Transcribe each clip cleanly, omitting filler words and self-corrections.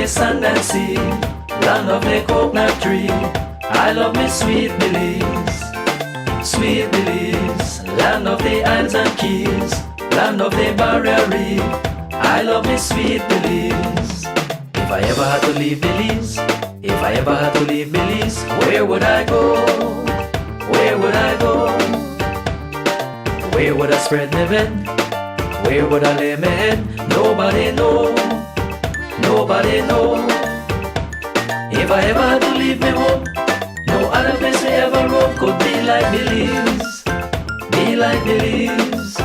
the sand and sea, land of the coconut tree. I love me sweet Belize, sweet Belize, land of the isles and keys, land of the barrier reef. I love me sweet Belize. If I ever had to leave Belize, if I ever had to leave Belize, where would I go? Where would I go? Where would I spread my bed? Where would I lay my head? Nobody know, nobody know. If I ever had to leave me home, no other place I ever roam could be like Belize, be like Belize.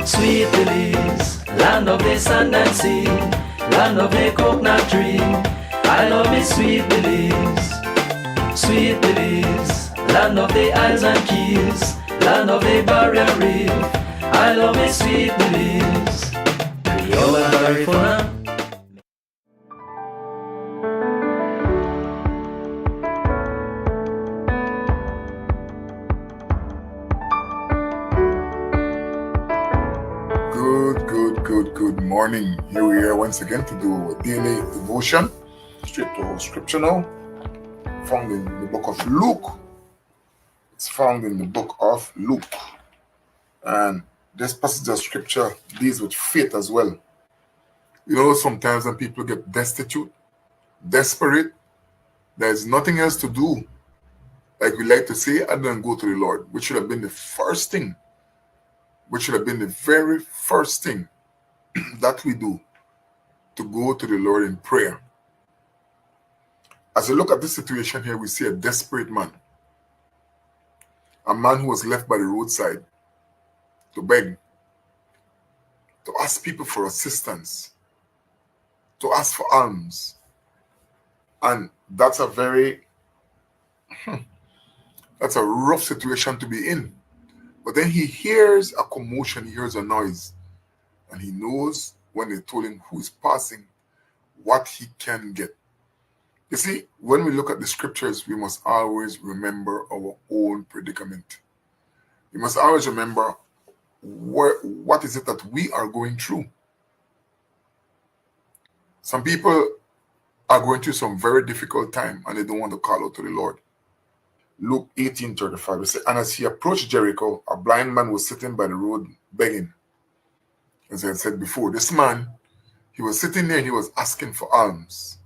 Sweet Belize, land of the sand and sea, land of the coconut tree. I love me sweet Belize, sweet Belize, land of the isles and keys, land of the barrier reef. I love me sweet Belize. Creole and Garifuna. Good morning. Here we are once again to do a daily devotion. Straight to our scripture now. Found in the book of Luke. It's found in the book of Luke. And this passage of scripture deals with faith as well. You know, sometimes when people get destitute, desperate, there's nothing else to do, like we like to say, other than go to the Lord, which should have been the first thing, which should have been the very first thing that we do, to go to the Lord in prayer. As we look at this situation here, we see a desperate man, a man who was left by the roadside to beg, to ask people for assistance, to ask for alms. And that's a rough situation to be in. But then he hears a commotion, he hears a noise, and he knows when they told him who is passing, what he can get. You see, when we look at the scriptures, we must always remember our own predicament. We must always remember what is it that we are going through. Some people are going through some very difficult time and they don't want to call out to the Lord. Luke 18:35, it says, and as he approached Jericho, a blind man was sitting by the road begging. As I had said before, this man, he was sitting there and he was asking for alms,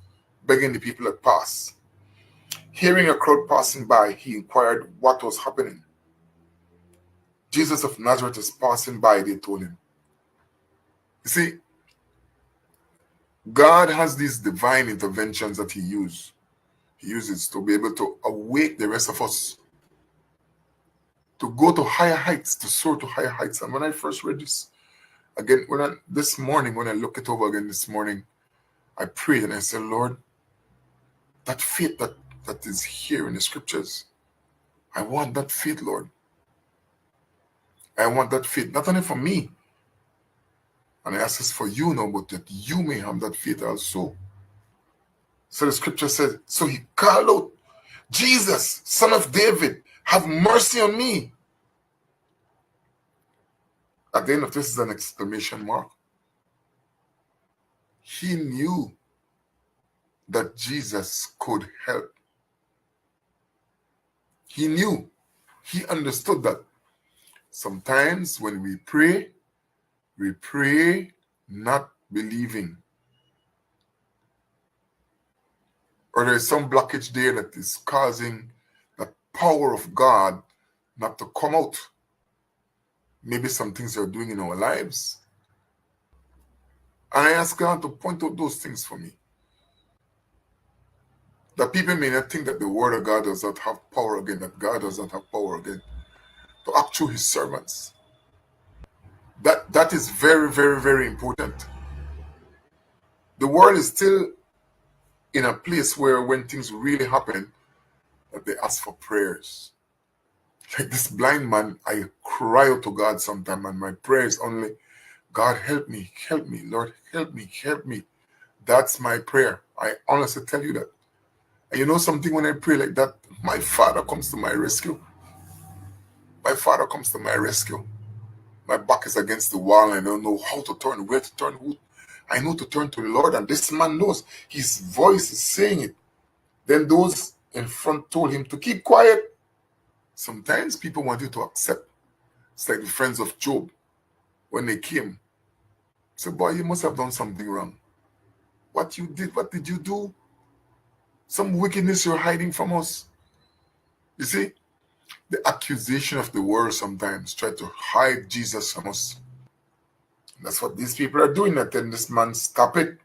begging the people that pass. Hearing a crowd passing by, he inquired what was happening. Jesus of Nazareth is passing by, they told him. You see, God has these divine interventions that he uses. He uses to be able to awake the rest of us, to go to higher heights, to soar to higher heights. And when I first read this, again, when I look it over again this morning, I prayed and I said, Lord, that faith that is here in the scriptures, I want that faith, Lord. I want that faith, not only for me, and I ask this for you now, but that you may have that faith also. So the scripture says, so he called out, Jesus, son of David, have mercy on me. At the end of this is an exclamation mark. He knew that Jesus could help. He knew, he understood that sometimes when we pray not believing. Or there is some blockage there that is causing the power of God not to come out. Maybe some things are doing in our lives. And I ask God to point out those things for me. That people may not think that the word of God does not have power again, that God does not have power again to act through his servants. That is very, very, very important. The world is still in a place where when things really happen, that they ask for prayers. Like this blind man, I cry out to God sometimes, and my prayer is only, God, help me, Lord, help me. That's my prayer. I honestly tell you that. And you know something, when I pray like that, my Father comes to my rescue. My Father comes to my rescue. My back is against the wall and I don't know how to turn, where to turn, who. I know to turn to the Lord, and this man knows. His voice is saying it. Then those in front told him to keep quiet. Sometimes people want you to accept. It's like the friends of Job. When they came, said, boy, you must have done something wrong. What did you do? Some wickedness you're hiding from us. You see, the accusation of the world sometimes try to hide Jesus from us. That's what these people are doing. And then this man, stop it.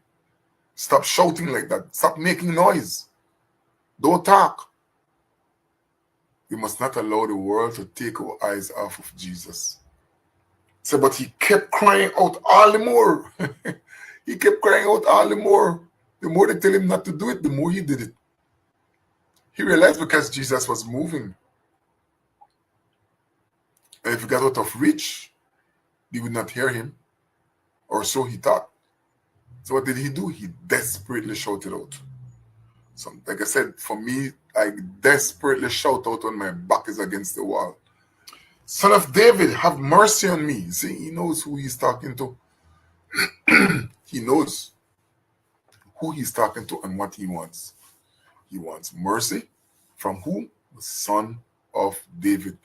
Stop shouting like that. Stop making noise. Don't talk. We must not allow the world to take our eyes off of Jesus. So, but he kept crying out all the more. He kept crying out all the more. The more they tell him not to do it, the more he did it. He realized because Jesus was moving. And if he got out of reach, they would not hear him. Or so he thought. So what did he do? He desperately shouted out. So, like I said, for me, I desperately shout out when my back is against the wall. Son of David, have mercy on me. See, he knows who he's talking to. He knows who he's talking to and what he wants. He wants mercy from who? The Son of David.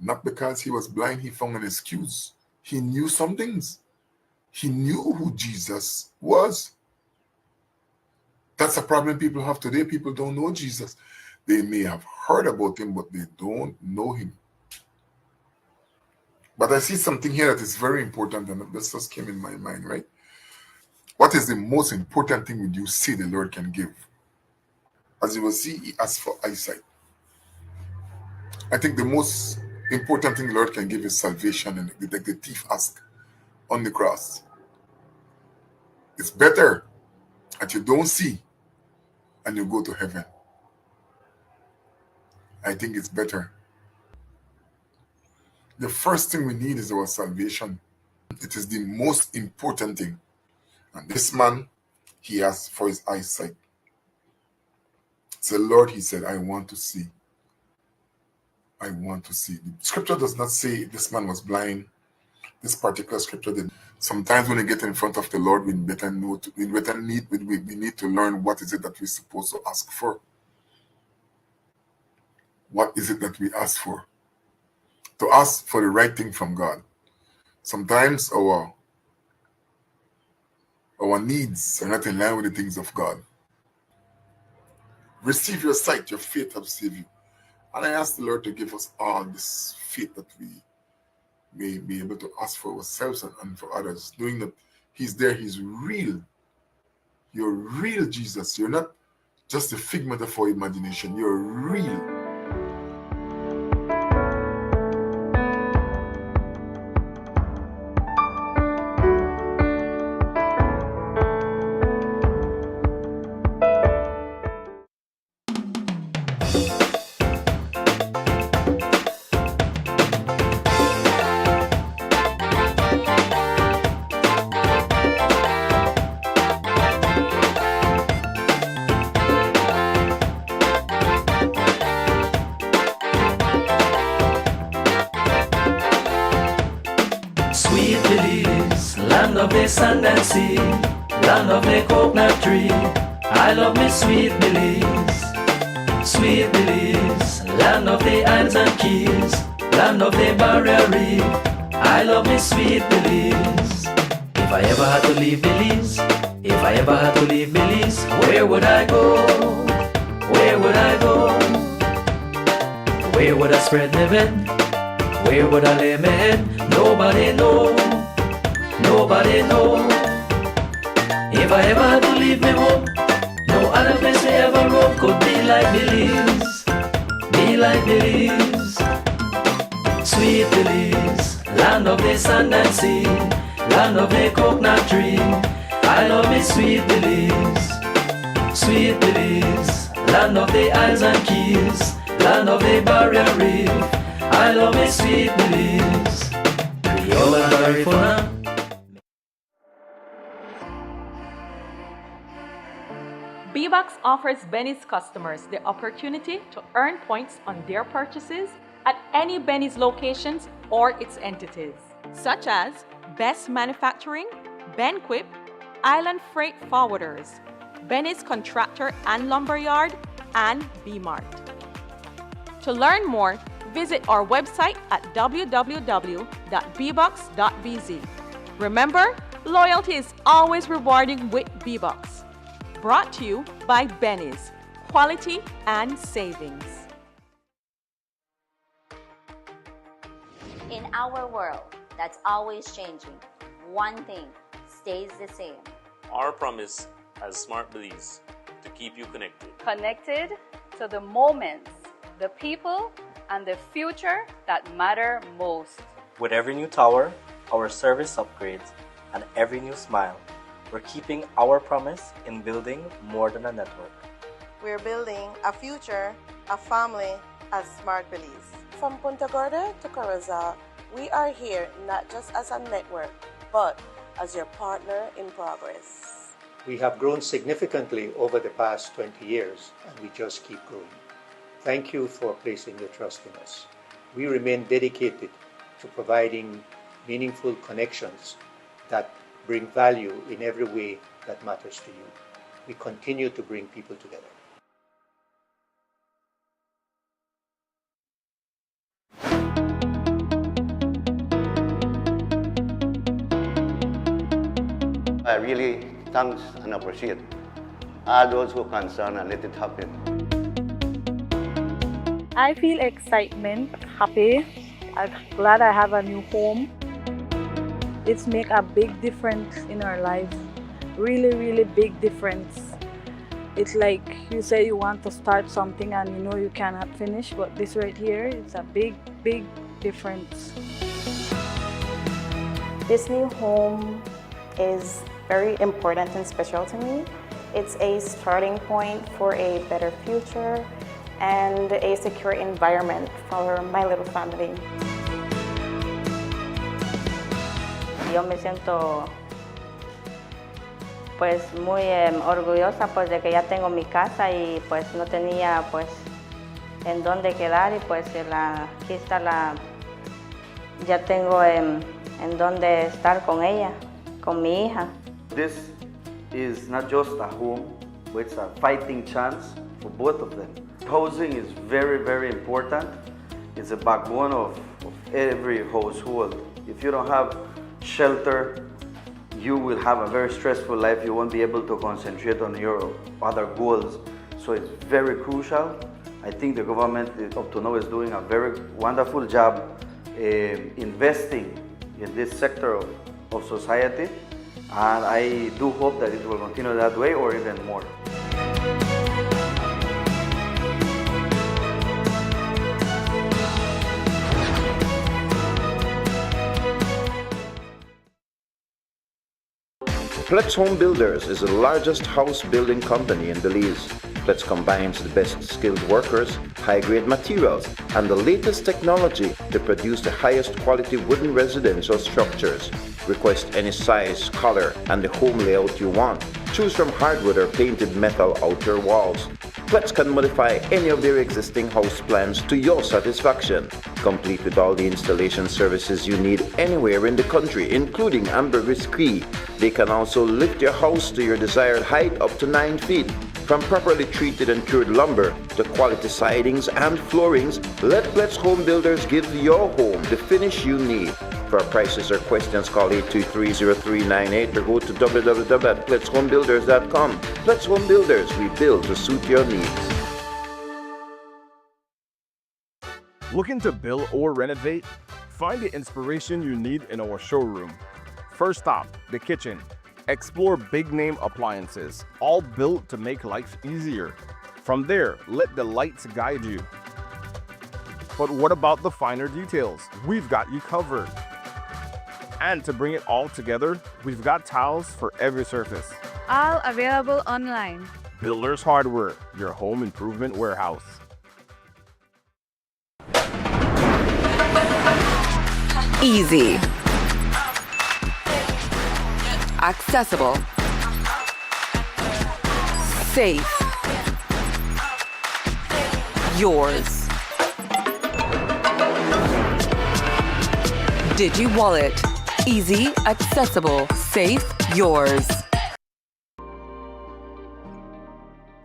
Not because he was blind, he found an excuse. He knew some things. He knew who Jesus was. That's a problem people have today. People don't know Jesus. They may have heard about him, but they don't know him. But I see something here that is very important, and this just came in my mind, right? What is the most important thing when you see the Lord can give? As you will see, he asks for eyesight. I think the most important thing the Lord can give is salvation, and like the thief asked on the cross. It's better that you don't see and you go to heaven. I think it's better. The first thing we need is our salvation. It is the most important thing. And this man, he asked for his eyesight. So Lord, he said, I want to see. I want to see. The scripture does not say this man was blind. This particular scripture did. Sometimes when we get in front of the Lord, we need to learn what is it that we're supposed to ask for. What is it that we ask for? To ask for the right thing from God. Sometimes our needs are not in line with the things of God. Receive your sight, your faith have saved you. And I ask the Lord to give us all this faith that we may be able to ask for ourselves and for others, knowing that he's there, he's real. You're real, Jesus. You're not just a figment of our imagination. You're real. Sweet Belize, land of the sand and sea, land of the coconut tree. I love me sweet Belize. Sweet Belize, land of the islands and keys, land of the barrier reef. I love me sweet Belize. If I ever had to leave Belize, if I ever had to leave Belize, where would I go? Where would I go? Where would I spread my bed? Where would I lay my head? Nobody know. Nobody know. If I ever had to leave my home, no other place I ever roam could be like Belize. Be like Belize. Sweet Belize, land of the sand and sea, land of the coconut tree. I love me sweet Belize. Sweet Belize, land of the islands and keys, land of the barrier reef. I love me sweet Belize. Creole and Garifuna. B-Box offers Benny's customers the opportunity to earn points on their purchases at any Benny's locations or its entities, such as Best Manufacturing, Benquip, Island Freight Forwarders, Belize Contractor and Lumberyard, and B-Mart. To learn more, visit our website at www.bbox.bz. Remember, loyalty is always rewarding with B-Box. Brought to you by Belize, quality and savings. In our world that's always changing, one thing stays the same. Our promise as Smart Belize to keep you connected. Connected to the moments, the people, and the future that matter most. With every new tower, our service upgrades, and every new smile, we're keeping our promise in building more than a network. We're building a future, a family as Smart Belize. From Punta Gorda to Corozal, we are here not just as a network, but as your partner in progress. We have grown significantly over the past 20 years, and we just keep growing. Thank you for placing your trust in us. We remain dedicated to providing meaningful connections that bring value in every way that matters to you. We continue to bring people together. I really thank and appreciate all those who are concerned and let it happen. I feel excitement, happy. I'm glad I have a new home. It's make a big difference in our life. Really, really big difference. It's like you say you want to start something and you know you cannot finish, but this right here is a big, big difference. This new home is very important and special to me. It's a starting point for a better future and a secure environment for my little family. Yo me siento pues muy orgullosa pues de que ya tengo mi casa y pues no tenía pues en dónde quedar y pues aquí está ya tengo en dónde estar con ella, con mi hija. This is not just a home, but it's a fighting chance for both of them. Housing is very, very important. It's a backbone of every household. If you don't have shelter, you will have a very stressful life. You won't be able to concentrate on your other goals. So it's very crucial. I think the government up to now is doing a very wonderful job investing in this sector of society. And I do hope that it will continue that way or even more. Plex Home Builders is the largest house building company in Belize. Plex combines the best skilled workers, high-grade materials, and the latest technology to produce the highest quality wooden residential structures. Request any size, color, and the home layout you want. Choose from hardwood or painted metal outer walls. Plex can modify any of their existing house plans to your satisfaction, complete with all the installation services you need anywhere in the country, including ambergris Cree. They can also lift your house to your desired height up to 9 feet. From properly treated and cured lumber to quality sidings and floorings, let Plex Home Builders give your home the finish you need. For prices or questions, call 823-0398 or go to www.plexhomebuilders.com. Plex Home Builders, we build to suit your needs. Looking to build or renovate? Find the inspiration you need in our showroom. First stop, the kitchen. Explore big-name appliances, all built to make life easier. From there, let the lights guide you. But what about the finer details? We've got you covered. And to bring it all together, we've got tiles for every surface. All available online. Builders Hardware, your home improvement warehouse. Easy. Accessible. Safe. Yours. Digi Wallet. Easy, accessible, safe, yours.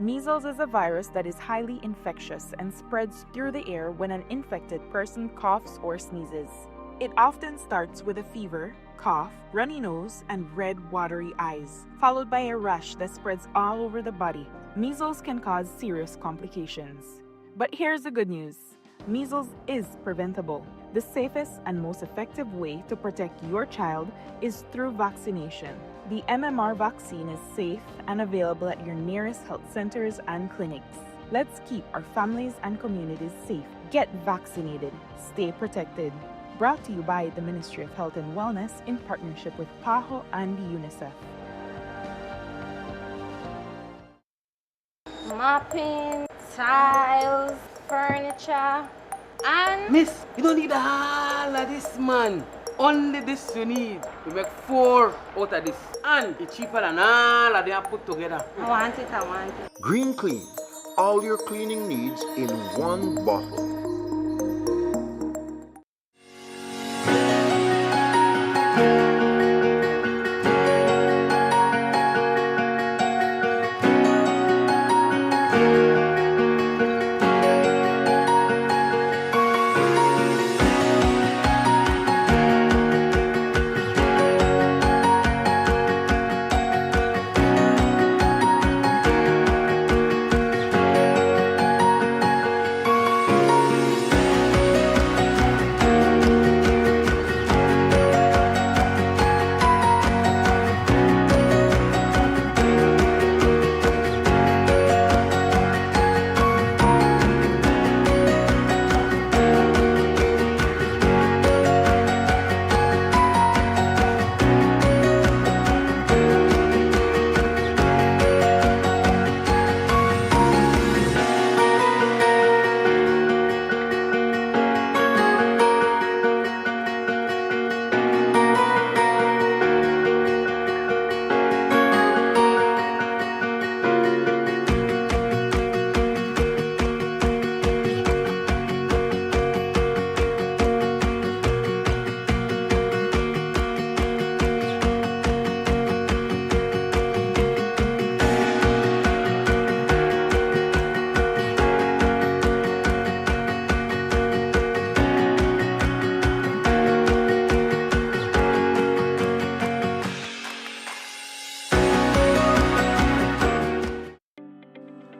Measles is a virus that is highly infectious and spreads through the air when an infected person coughs or sneezes. It often starts with a fever, cough, runny nose, and red, watery eyes, followed by a rash that spreads all over the body. Measles can cause serious complications. But here's the good news. Measles is preventable. The safest and most effective way to protect your child is through vaccination. The MMR vaccine is safe and available at your nearest health centers and clinics. Let's keep our families and communities safe. Get vaccinated. Stay protected. Brought to you by the Ministry of Health and Wellness in partnership with PAHO and UNICEF. Mopping, tiles, furniture, and... Miss, you don't need all of this, man. Only this you need. You make 4 out of this. And it's cheaper than all of them put together. I want it. Green Clean. All your cleaning needs in one bottle.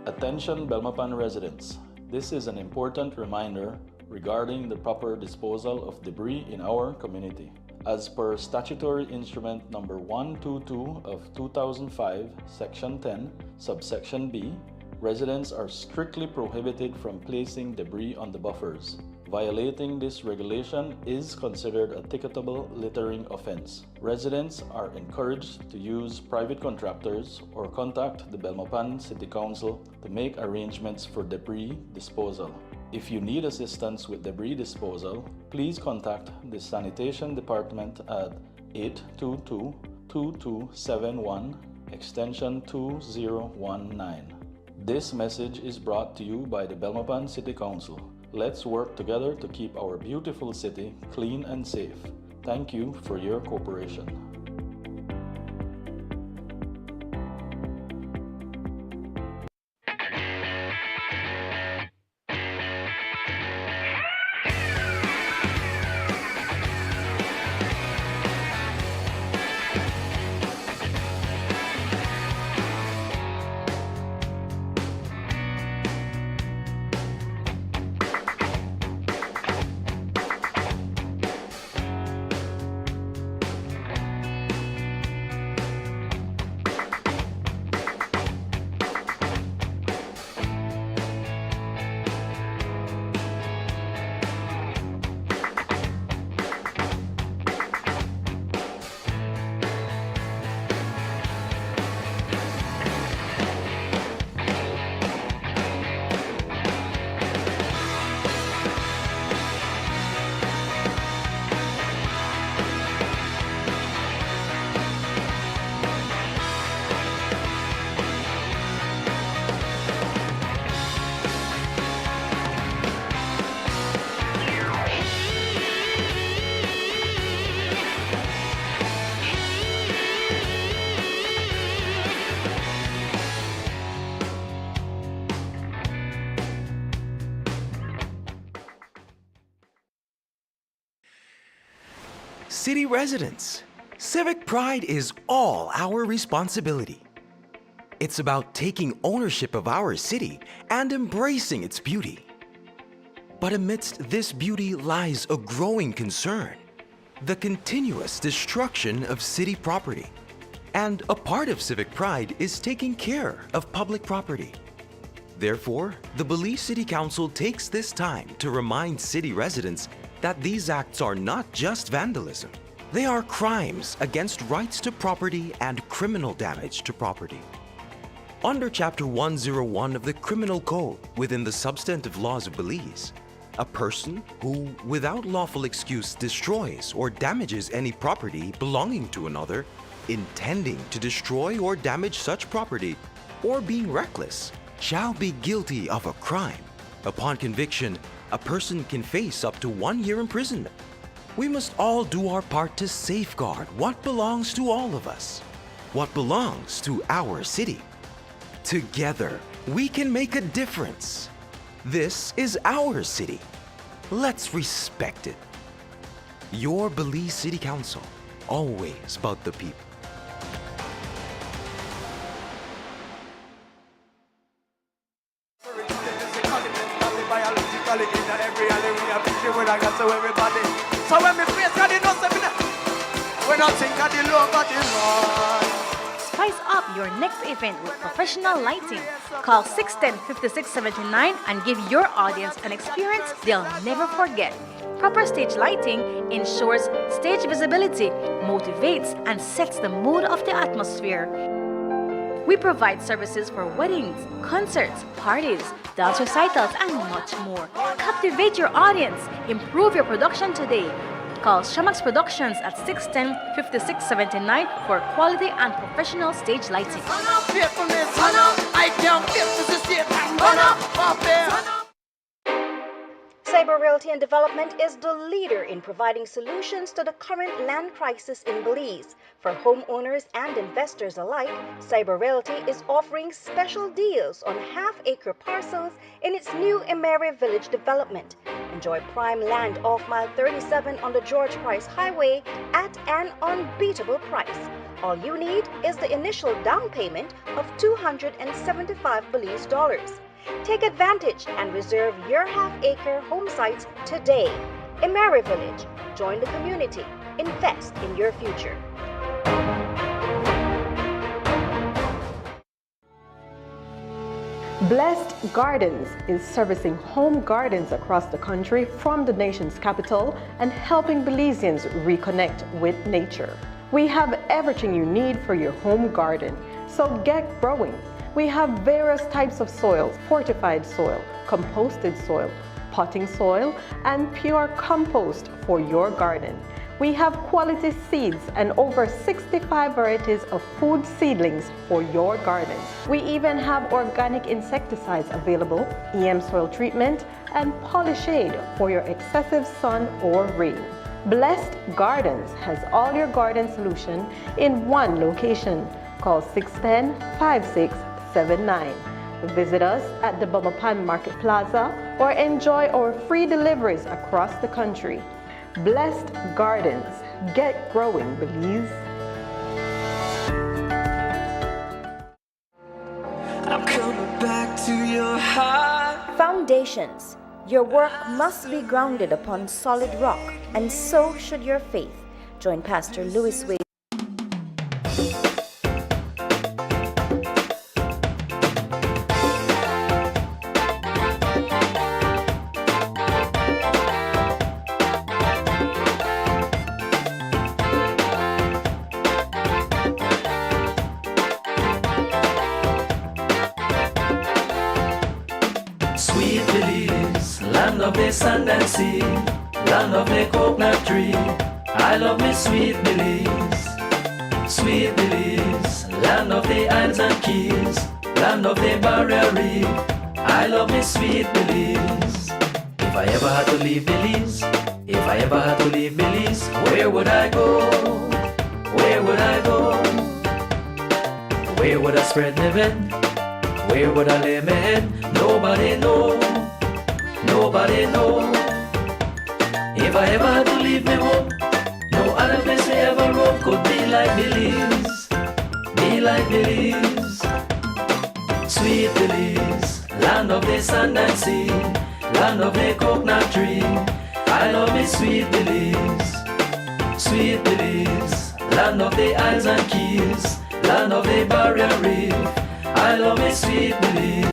Attention Belmopan residents, this is an important reminder regarding the proper disposal of debris in our community. As per Statutory Instrument Number 122 of 2005, Section 10, Subsection B, residents are strictly prohibited from placing debris on the buffers. Violating this regulation is considered a ticketable littering offense. Residents are encouraged to use private contractors or contact the Belmopan City Council to make arrangements for debris disposal. If you need assistance with debris disposal, please contact the Sanitation Department at 822-2271, extension 2019. This message is brought to you by the Belmopan City Council. Let's work together to keep our beautiful city clean and safe. Thank you for your cooperation. City residents, civic pride is all our responsibility. It's about taking ownership of our city and embracing its beauty. But amidst this beauty lies a growing concern: the continuous destruction of city property. And a part of civic pride is taking care of public property. Therefore, the Belize City Council takes this time to remind city residents that these acts are not just vandalism. They are crimes against rights to property and criminal damage to property. Under Chapter 101 of the Criminal Code within the substantive laws of Belize, a person who, without lawful excuse, destroys or damages any property belonging to another, intending to destroy or damage such property, or being reckless, shall be guilty of a crime. Upon conviction, a person can face up to 1 year imprisonment. We must all do our part to safeguard what belongs to all of us, what belongs to our city. Together, we can make a difference. This is our city. Let's respect it. Your Belize City Council, always about the people. So when me face God, you know, when I think of the love of the Lord. Spice up your next event with professional lighting. Call 610-5679 and give your audience an experience they'll never forget. Proper stage lighting ensures stage visibility, motivates, and sets the mood of the atmosphere. We provide services for weddings, concerts, parties, dance recitals, and much more. Captivate your audience. Improve your production today. Call Shamax Productions at 610-5679 for quality and professional stage lighting. Cyber Realty and Development is the leader in providing solutions to the current land crisis in Belize. For homeowners and investors alike, Cyber Realty is offering special deals on half-acre parcels in its new Emery Village development. Enjoy prime land off Mile 37 on the George Price Highway at an unbeatable price. All you need is the initial down payment of $275 Belize dollars. Take advantage and reserve your half-acre home sites today. Emery Village. Join the community. Invest in your future. Blessed Gardens is servicing home gardens across the country from the nation's capital and helping Belizeans reconnect with nature. We have everything you need for your home garden, so get growing. We have various types of soils: fortified soil, composted soil, potting soil, and pure compost for your garden. We have quality seeds and over 65 varieties of food seedlings for your garden. We even have organic insecticides available, EM soil treatment, and Polyshade for your excessive sun or rain. Blessed Gardens has all your garden solution in one location. Call 610-5679. Visit us at the Bumapan Market Plaza or enjoy our free deliveries across the country. Blessed Gardens. Get growing, Belize. I'm coming back to your heart. Foundations. Your work must be grounded upon solid rock, and so should your faith. Join Pastor Louis Wade. Sweet Belize, land of the sand and sea, land of the coconut tree. I love me sweet Belize. Sweet Belize, land of the islands and keys, land of the barrier reef. I love me sweet Belize. If I ever had to leave Belize, if I ever had to leave Belize, where would I go? Where would I go? Where would I spread my bed? Where would I lay my head? Nobody know. Nobody know. If I ever had to leave me home, no, I land of the sand and sea, land of the coconut tree. I love me sweet Belize, sweet Belize, land of the isles and keys, land of the barrier reef. I love me sweet Belize.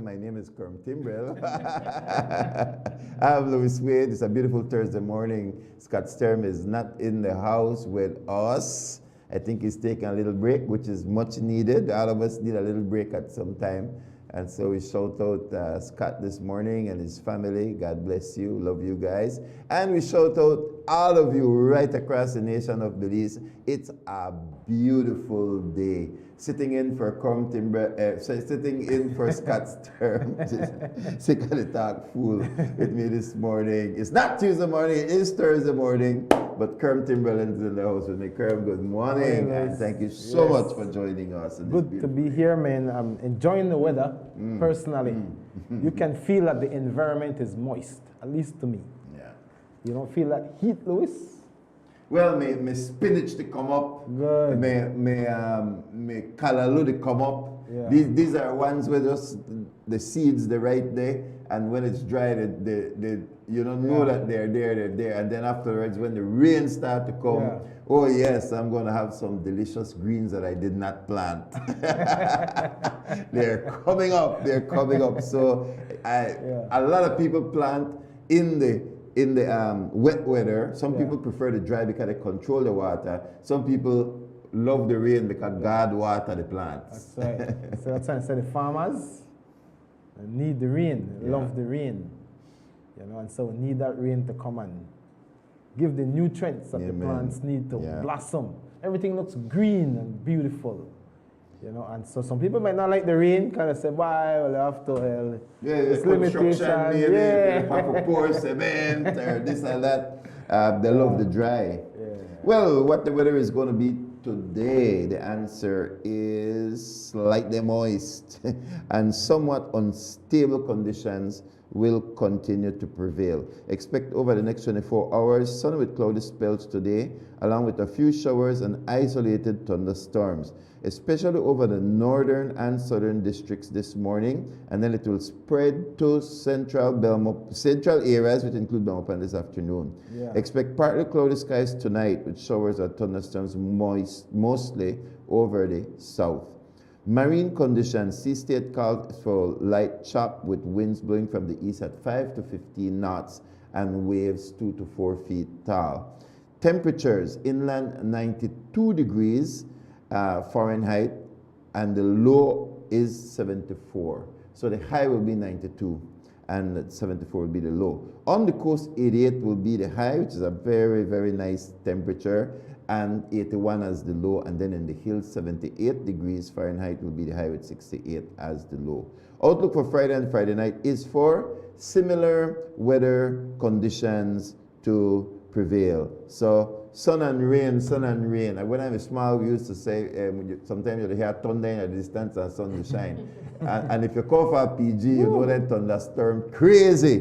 My name is Kerm Timbrell. I'm Louis Wade. It's a beautiful Thursday morning. Scott Sturm is not in the house with us. I think he's taking a little break, which is much needed. All of us need a little break at some time. And so we shout out Scott this morning and his family. God bless you. Love you guys. And we shout out all of you right across the nation of Belize. It's a beautiful day. Sitting in for sitting in for Scott's term. Sick of the talk fool with me this morning. It's not Tuesday morning, it is Thursday morning, but Kerm Timberland's in the house with me. Kerm, good morning. And thank you so much for joining us. Good to be here, man. I'm enjoying the weather, personally. You can feel that the environment is moist, at least to me. Yeah. You don't feel that heat, Louis? Well, my spinach to come up. Good. My callaloo to come up. Yeah. These are ones where just the seeds the right day, and when it's dry, they you don't know that they're there. And then afterwards, when the rain start to come, oh yes, I'm going to have some delicious greens that I did not plant. They're coming up. So a lot of people plant in the wet weather. Some people prefer the dry because they control the water. Some people love the rain because God water the plants. That's right. So that's why I said the farmers need the rain, love the rain. You know, and so we need that rain to come and give the nutrients that the plants need to blossom. Everything looks green and beautiful. You know, and so some people might not like the rain, kind of say, why, well, you have to, it's limitation. Maybe, have to pour cement or this and that. They love the dry. Well, what the weather is going to be today, the answer is slightly moist and somewhat unstable conditions will continue to prevail. Expect over the next 24 hours, sun with cloudy spells today, along with a few showers and isolated thunderstorms, especially over the northern and southern districts this morning, and then it will spread to central areas, which include Belmopan this afternoon. Expect partly cloudy skies tonight, with showers or thunderstorms mostly over the south. Marine conditions, sea state called for light chop with winds blowing from the east at 5 to 15 knots and waves 2 to 4 feet tall. Temperatures, inland 92 degrees Fahrenheit, and the low is 74. So the high will be 92 and 74 will be the low. On the coast, 88 will be the high, which is a very, very nice temperature, and 81 as the low, and then in the hills, 78 degrees Fahrenheit will be the high with 68 as the low. Outlook for Friday and Friday night is for similar weather conditions to prevail. So sun and rain. And when I was small, we used to say, sometimes you'll hear thunder in the distance and sun will shine. and if you call for a PG, you know that thunderstorm crazy.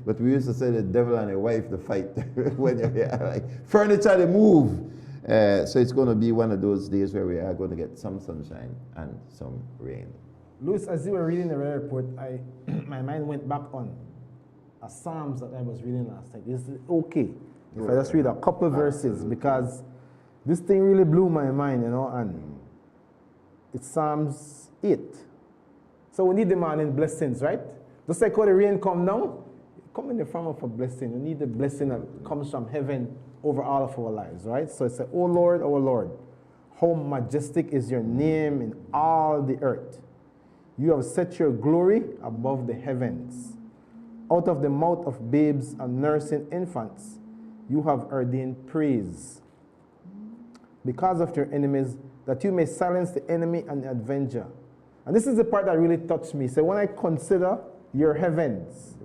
But we used to say the devil and a wife to fight when you hear like furniture to move. So it's going to be one of those days where we are going to get some sunshine and some rain. Louis, as you were reading the weather report, my mind went back on a Psalms that I was reading last night. Is it okay if I just read a couple verses? Because this thing really blew my mind, you know, and it's Psalms 8. So we need the morning blessings, right? Just like how the rain come down, come in the form of a blessing. We need the blessing that comes from heaven over all of our lives, right? So it's like, oh Lord, how majestic is your name in all the earth. You have set your glory above the heavens. Out of the mouth of babes and nursing infants, you have ordained praise. Because of your enemies, that you may silence the enemy and the avenger. And this is the part that really touched me. So when I consider your heavens,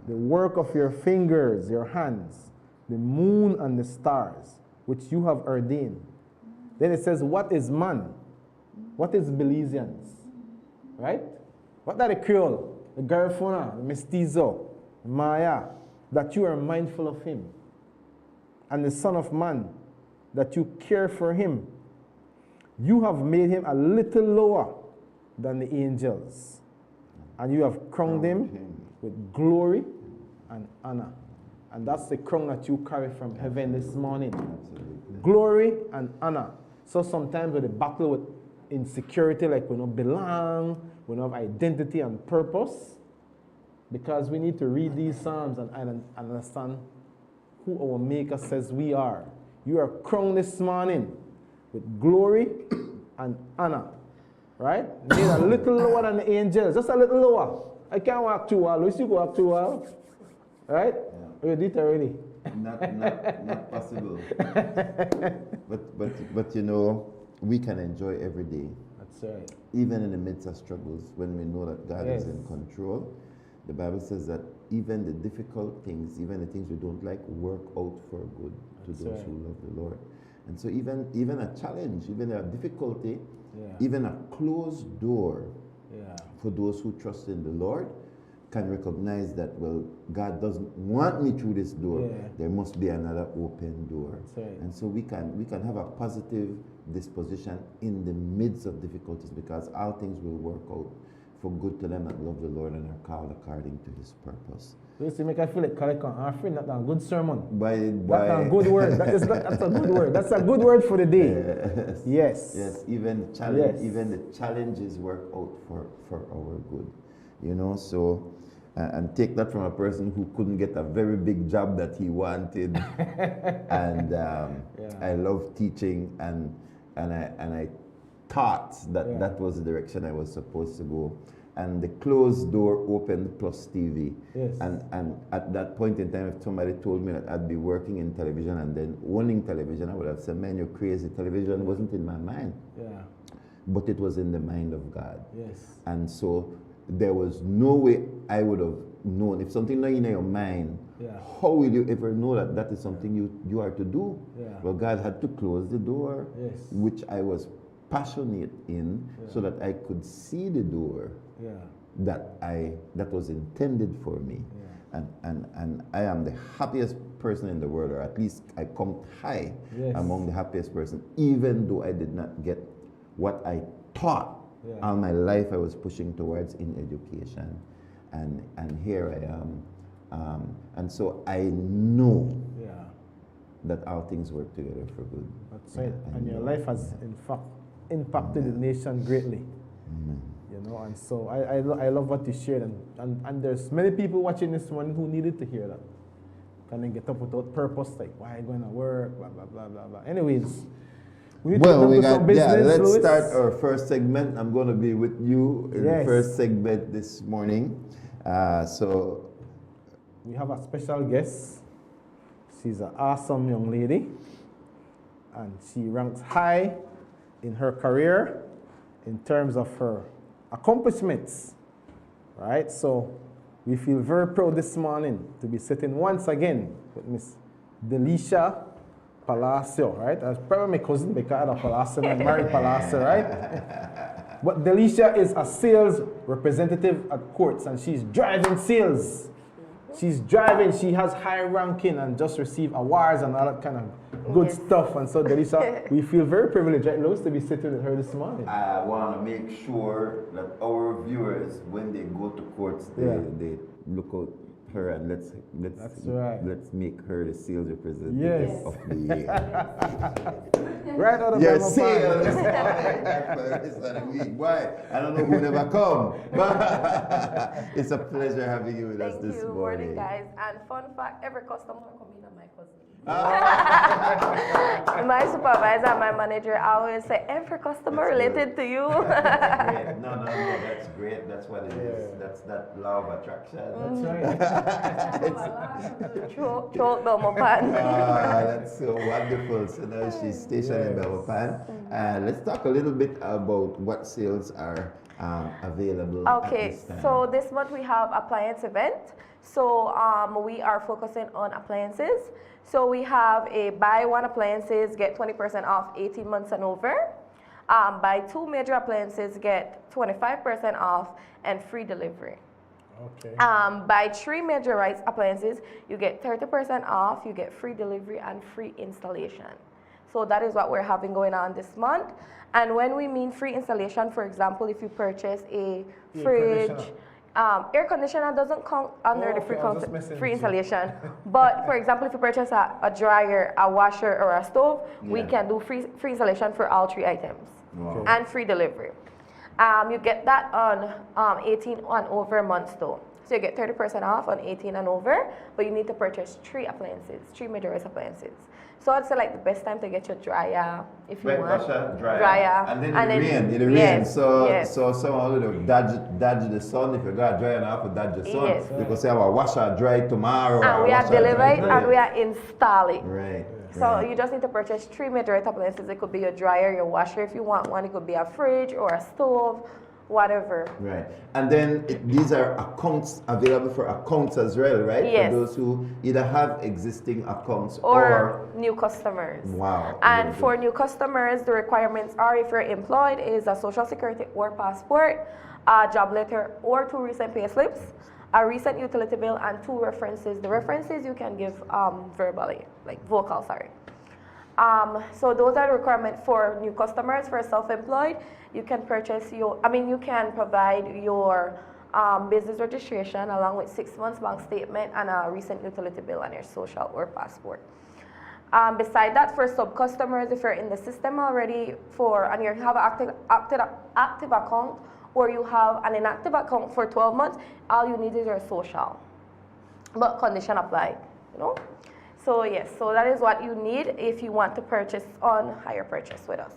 the work of your fingers, your hands, the moon and the stars, which you have ordained. Then it says, what is man? What is Belizeans? right? What are the Creole, the Garifuna, the Mestizo, the Maya, that you are mindful of him. And the Son of Man, that you care for him. You have made him a little lower than the angels. And you have crowned him with glory and honor. And that's the crown that you carry from heaven this morning. Glory and honor. So sometimes with the battle with insecurity, like we don't belong, we don't have identity and purpose, because we need to read these Psalms and understand who our Maker says we are. You are crowned this morning with glory and honor, right? Made a little lower than the angels, just a little lower. I can't walk too well. Luis, you go walk too well, right? Yeah. You did it already. Not possible. but you know, we can enjoy every day. That's right. Even in the midst of struggles, when we know that God is in control. The Bible says that even the difficult things, even the things we don't like, work out for good to those who love the Lord. And so even a challenge, even a difficulty, even a closed door for those who trust in the Lord can recognize that, well, God doesn't want me through this door. There must be another open door. And so we can have a positive disposition in the midst of difficulties, because all things will work out for good to them that love the Lord and are called according to his purpose. You make I feel like collect an offering. That's a good sermon. That's a good word. That's a good word. That's a good word for the day. Yes. Even the challenges work out for our good. You know, so and take that from a person who couldn't get a very big job that he wanted. And I love teaching, and I thought that that was the direction I was supposed to go. And the closed door opened PlusTV. And at that point in time, if somebody told me that I'd be working in television and then owning television, I would have said, man, you're crazy. Television wasn't in my mind. But it was in the mind of God. And so there was no way I would have known. If something not in your mind, how will you ever know that that is something you are to do? Well, God had to close the door, which I was passionate in, so that I could see the door that was intended for me. And I am the happiest person in the world, or at least I come high among the happiest person, even though I did not get what I thought all my life I was pushing towards in education. And here I am. And so I know that all things work together for good. That's right. And your life has, in fact, impacted the nation greatly. You know, and so I love what you shared, and there's many people watching this morning who needed to hear that. Can they get up without purpose, like why are you going to work, blah blah blah blah blah. Anyways, let's start our first segment. I'm going to be with you in the first segment this morning. So we have a special guest. She's an awesome young lady, and she ranks high in her career in terms of her accomplishments, right? So we feel very proud this morning to be sitting once again with Miss Delisha Palacio, right? That's probably my cousin because I had a Palacio and married Palacio, right? But Delisha is a sales representative at courts, and she's driving sales. She's driving, she has high ranking and just received awards and all that kind of good stuff. And so, Delisha, we feel very privileged, right, Lois, to be sitting with her this morning. I want to make sure that our viewers, when they go to courts, they look at her and let's make her the sales representative of the year. Right out of your sales for the rest of the week. Why? I don't know who never come, but it's a pleasure having you with us this morning. Thank you, morning guys. And fun fact, every customer come in on my cousin. My supervisor, my manager always say, every customer related to you. No, that's great. That's what it is. That's that law of attraction. That's right. Throat Belmopan. That's so wonderful. So now she's stationed in Belmopan. Let's talk a little bit about what sales are available. Okay, at this time. So this month we have appliance event. So we are focusing on appliances. So we have a buy one appliances, get 20% off 18 months and over. Buy 2 major appliances, get 25% off and free delivery. Okay. Buy 3 major rice appliances, you get 30% off, you get free delivery and free installation. So that is what we're having going on this month. And when we mean free installation, for example, if you purchase a fridge, air conditioner doesn't count under the free installation. But for example, if you purchase a dryer, a washer, or a stove, we can do free installation for all 3 items. Wow. And free delivery. You get that on 18 and over months though. So you get 30% off on 18 and over, but you need to purchase 3 appliances, 3 major appliances. So I'd say like the best time to get your dryer if you want. Dryer. And then it rains. Yes, So someone will dodge the sun. If you got a dryer now, dodge the sun. Yes. Because you have a washer dry tomorrow. And we are delivering and we are installing. Right. So you just need to purchase 3 major appliances. It could be your dryer, your washer if you want one. It could be a fridge or a stove, whatever. Right. And then these are accounts available for accounts as well, right? Yes. For those who either have existing accounts or new customers. Wow. And for new customers, the requirements are if you're employed is a social security or passport, a job letter or 2 recent pay slips, a recent utility bill, and 2 references. The references you can give verbally, like vocal, sorry. So those are the requirements for new customers. For self-employed, you can purchase you can provide your business registration along with 6 months bank statement and a recent utility bill and your social or passport. Beside that, for sub-customers, if you're in the system already and you have an active account, or you have an inactive account for 12 months, all you need is your social. But condition applied, So yes, so that is what you need if you want to purchase on hire purchase with us.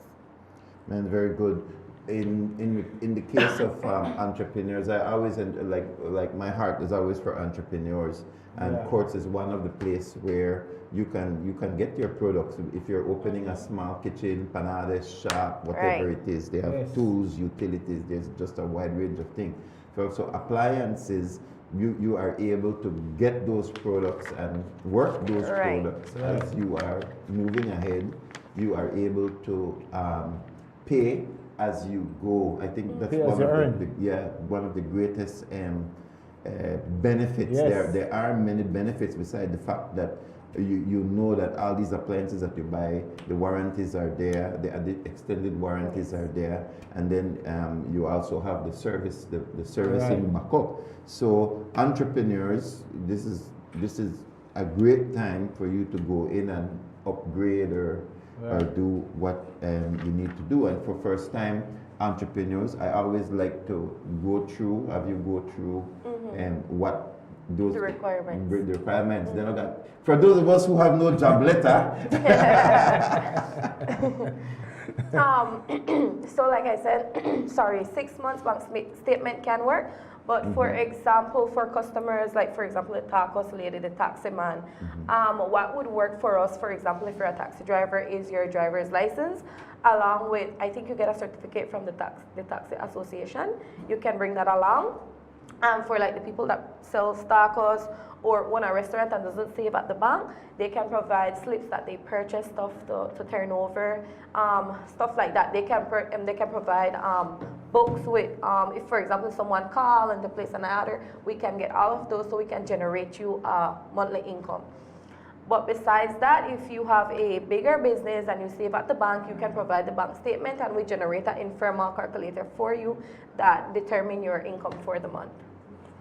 Man, very good. In the case of entrepreneurs, I always like my heart is always for entrepreneurs, and Courts is one of the places where you can get your products. If you're opening a small kitchen, panade shop, whatever it is, they have tools, utilities. There's just a wide range of things. So appliances, you are able to get those products and work those products as you are moving ahead. You are able to pay as you go. I think that's one of the greatest benefits. There are many benefits beside the fact that you know that all these appliances that you buy, the warranties are there, the extended warranties are there, and then you also have the servicing backup. So entrepreneurs, this is a great time for you to go in and upgrade or do what you need to do. And for first time entrepreneurs, I always like to have you go through what those requirements. Then I got, for those of us who have no job letter. So like I said, 6 months bank statement can work. But for example, for customers, like for example, the tacos lady, the taxi man, what would work for us, for example, if you're a taxi driver, is your driver's license, along with, I think you get a certificate from the taxi association. You can bring that along. For like the people that sell tacos or own a restaurant and doesn't save at the bank, they can provide slips that they purchase stuff to turn over, stuff like that. They can provide books with, if for example someone call and they place an order, we can get all of those so we can generate you a monthly income. But besides that, if you have a bigger business and you save at the bank, you can provide the bank statement and we generate an informal calculator for you that determine your income for the month.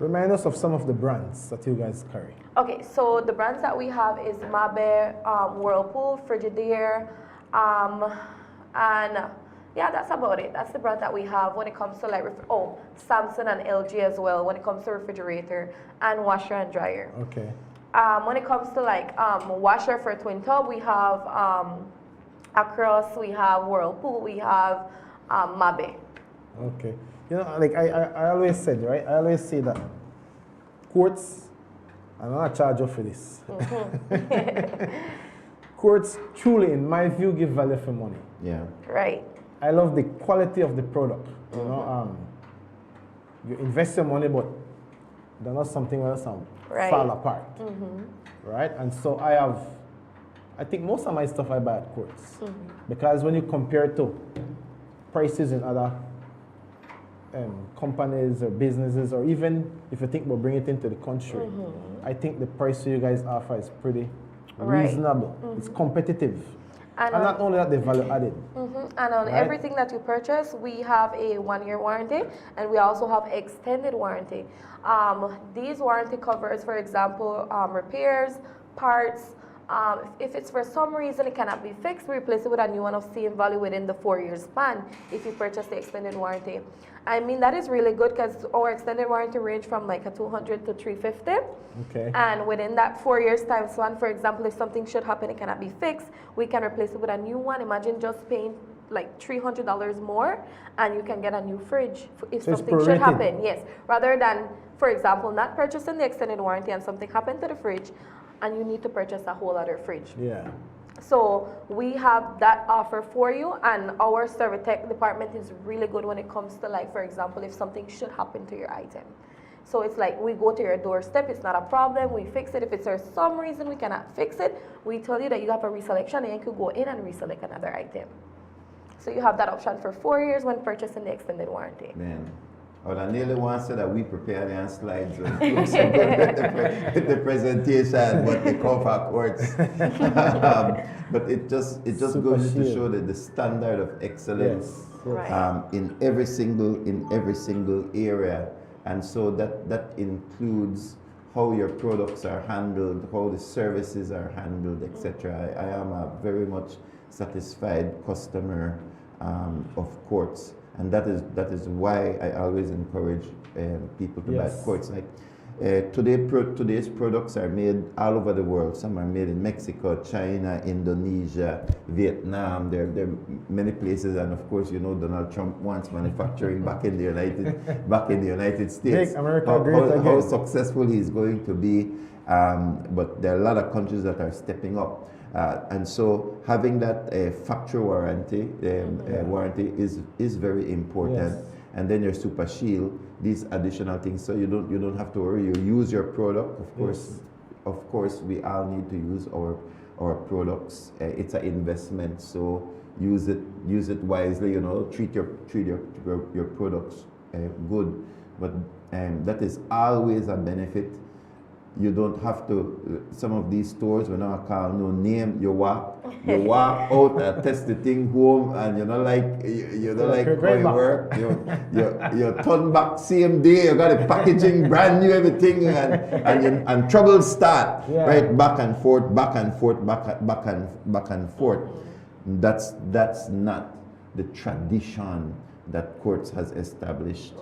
Remind us of some of the brands that you guys carry. Okay, so the brands that we have is Mabe, Whirlpool, Frigidaire, and yeah, that's about it. That's the brand that we have when it comes to like, Samsung and LG as well when it comes to refrigerator and washer and dryer. Okay. When it comes to like washer for twin tub, we have Across, we have Whirlpool, we have Mabe. Okay. Like I always said, right? I always say that Courts, I'm not charge you for this. Courts truly, in my view, give value for money. Yeah. Right. I love the quality of the product. You invest your money, but they're not something else fall apart. Right? And so I think most of my stuff I buy at Courts. Because when you compare to prices in other companies or businesses, or even if you think we'll bring it into the country, I think the price you guys offer is pretty reasonable. It's competitive. And not only that, the value added. And on everything that you purchase, we have a 1-year warranty, and we also have extended warranty. These warranty covers, for example, repairs, parts. If it's for some reason it cannot be fixed, we replace it with a new one of same value within the 4-year span if you purchase the extended warranty. I mean, that is really good because our extended warranty range from like a $200 to $350. Okay. And within that 4 years times one, for example, if something should happen, it cannot be fixed, we can replace it with a new one. Imagine just paying like $300 more and you can get a new fridge if something should happen. Yes. Rather than, for example, not purchasing the extended warranty and something happened to the fridge and you need to purchase a whole other fridge. Yeah. So we have that offer for you, and our service tech department is really good when it comes to, like, for example, if something should happen to your item. So it's like we go to your doorstep, it's not a problem, we fix it. If it's for some reason we cannot fix it, we tell you that you have a reselection and you could go in and reselect another item. So you have that option for 4 years when purchasing the extended warranty. Man. I nearly want to say that we prepare the slides with the presentation, what they call for courts. But it just goes to show that the standard of excellence in every single area, and so that includes how your products are handled, how the services are handled, etc. I am a very much satisfied customer of Quartz. And that is why I always encourage people to buy Quartz. Like today's products are made all over the world. Some are made in Mexico, China, Indonesia, Vietnam. There are many places, and of course, you know, Donald Trump wants manufacturing back in the United States. Make America great again. How successful he's going to be, but there are a lot of countries that are stepping up. And so having that factory warranty is very important. Yes. And then your super shield, these additional things, so you don't have to worry. You use your product, of course. We all need to use our products. It's an investment, so use it wisely. You know, treat your products good. But that is always a benefit. You don't have to, some of these stores, when I call no name, you walk out and test the thing home, and you know, like how it work. You turn back same day, you got the packaging brand new, everything, and trouble start. Yeah. Right, back and forth. That's not the tradition that Quartz has established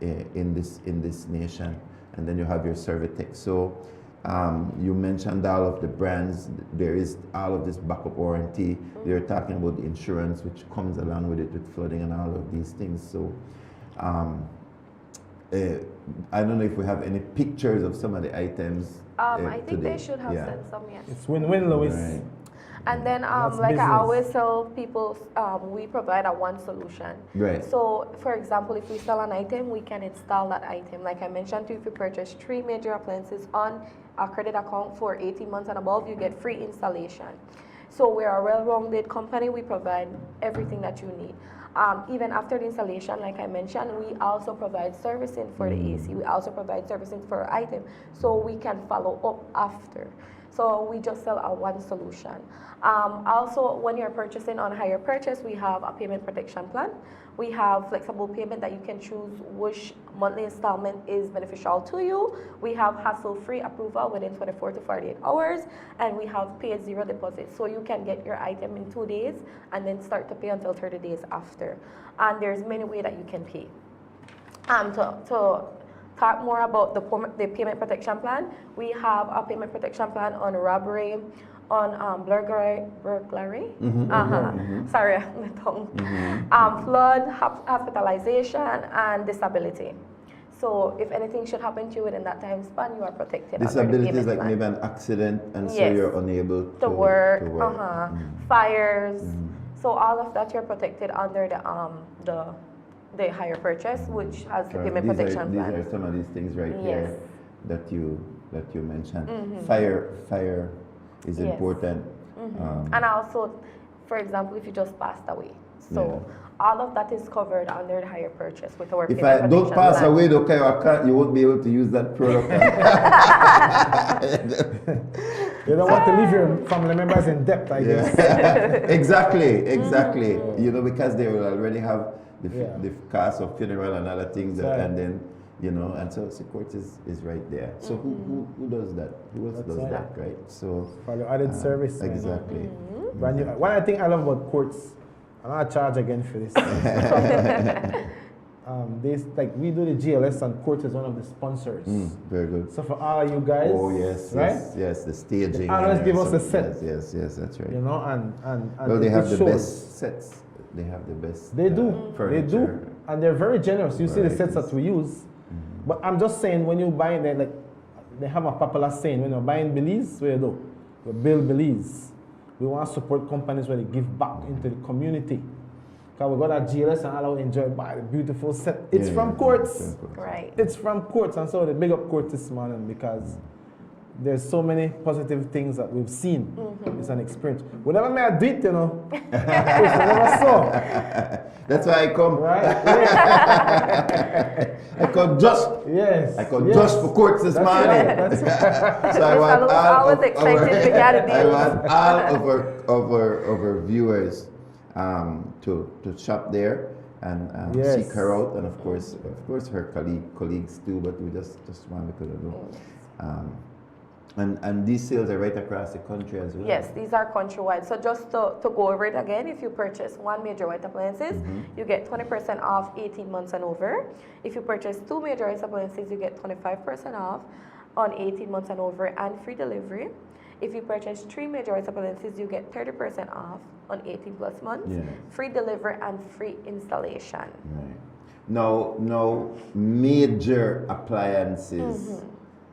in this nation. And then you have your Servitech. So you mentioned all of the brands. There is all of this backup warranty. They're talking about the insurance, which comes along with it, with flooding and all of these things. So I don't know if we have any pictures of some of the items. I think they should have sent some, yes. It's win-win, Louis. Right. And then, like I always tell people, we provide a one solution. Right. So, for example, if we sell an item, we can install that item. Like I mentioned to you, if you purchase 3 major appliances on a credit account for 18 months and above, you get free installation. So we're a well-rounded company. We provide everything that you need. Even after the installation, like I mentioned, we also provide servicing for the AC. We also provide servicing for our item, so we can follow up after. So we just sell a one solution. Also, when you're purchasing on hire purchase, we have a payment protection plan. We have flexible payment that you can choose which monthly installment is beneficial to you. We have hassle-free approval within 24 to 48 hours, and we have pay at zero deposit. So you can get your item in 2 days and then start to pay until 30 days after. And there's many ways that you can pay. To talk more about the payment protection plan, we have a payment protection plan on robbery, on burglary. Sorry, my tongue. Flood, hospitalization, and disability. So if anything should happen to you within that time span, you are protected. Disability is like maybe an accident, and so you're unable to work. Fires. So all of that, you're protected under the hire purchase, which has the payment protection plan. These are some of these things right here that you mentioned. Fire is important. And also, for example, if you just passed away. So all of that is covered under the hire purchase with our If payment I don't protection pass plan. away, okay, I can't, you won't be able to use that product. You don't want to leave your family members in debt, I guess. Exactly. You know, because they will already have the cost of funeral and other things, and then, you know, and so court is right there. So who does that? Who else does that, right? So value added service. Exactly. One I think I love about courts, I'm not charge again for this. We do the GLS, and court is one of the sponsors. Very good. So for all of you guys, yes, the staging. They always give us a set. Yes, that's right. You know, and well, they have the best sets. They have the best. They do. Furniture. They do, and they're very generous. You see the sets that we use. But I'm just saying, when you buy it, they have a popular saying, when you're buying Belize, where you do? You build Belize. We want to support companies where they give back into the community. Because we got a GLS and all enjoy buy the beautiful set. It's from courts. Right. It's from courts. And so the big up court this morning, because there's so many positive things that we've seen. It's an experience. Whenever I do it, you know, I never saw. That's why I come. Right. I come just. Yes. I come just for courts this morning. Right. So I want all of our viewers to shop there and seek her out, and of course her colleagues too. But we just want to know. And these sales are right across the country as well? Yes, these are countrywide. So just to go over it again, if you purchase one major white appliances, you get 20% off 18 months and over. If you purchase two major white appliances, you get 25% off on 18 months and over and free delivery. If you purchase three major white appliances, you get 30% off on 18 plus months, free delivery and free installation. Right. No major appliances.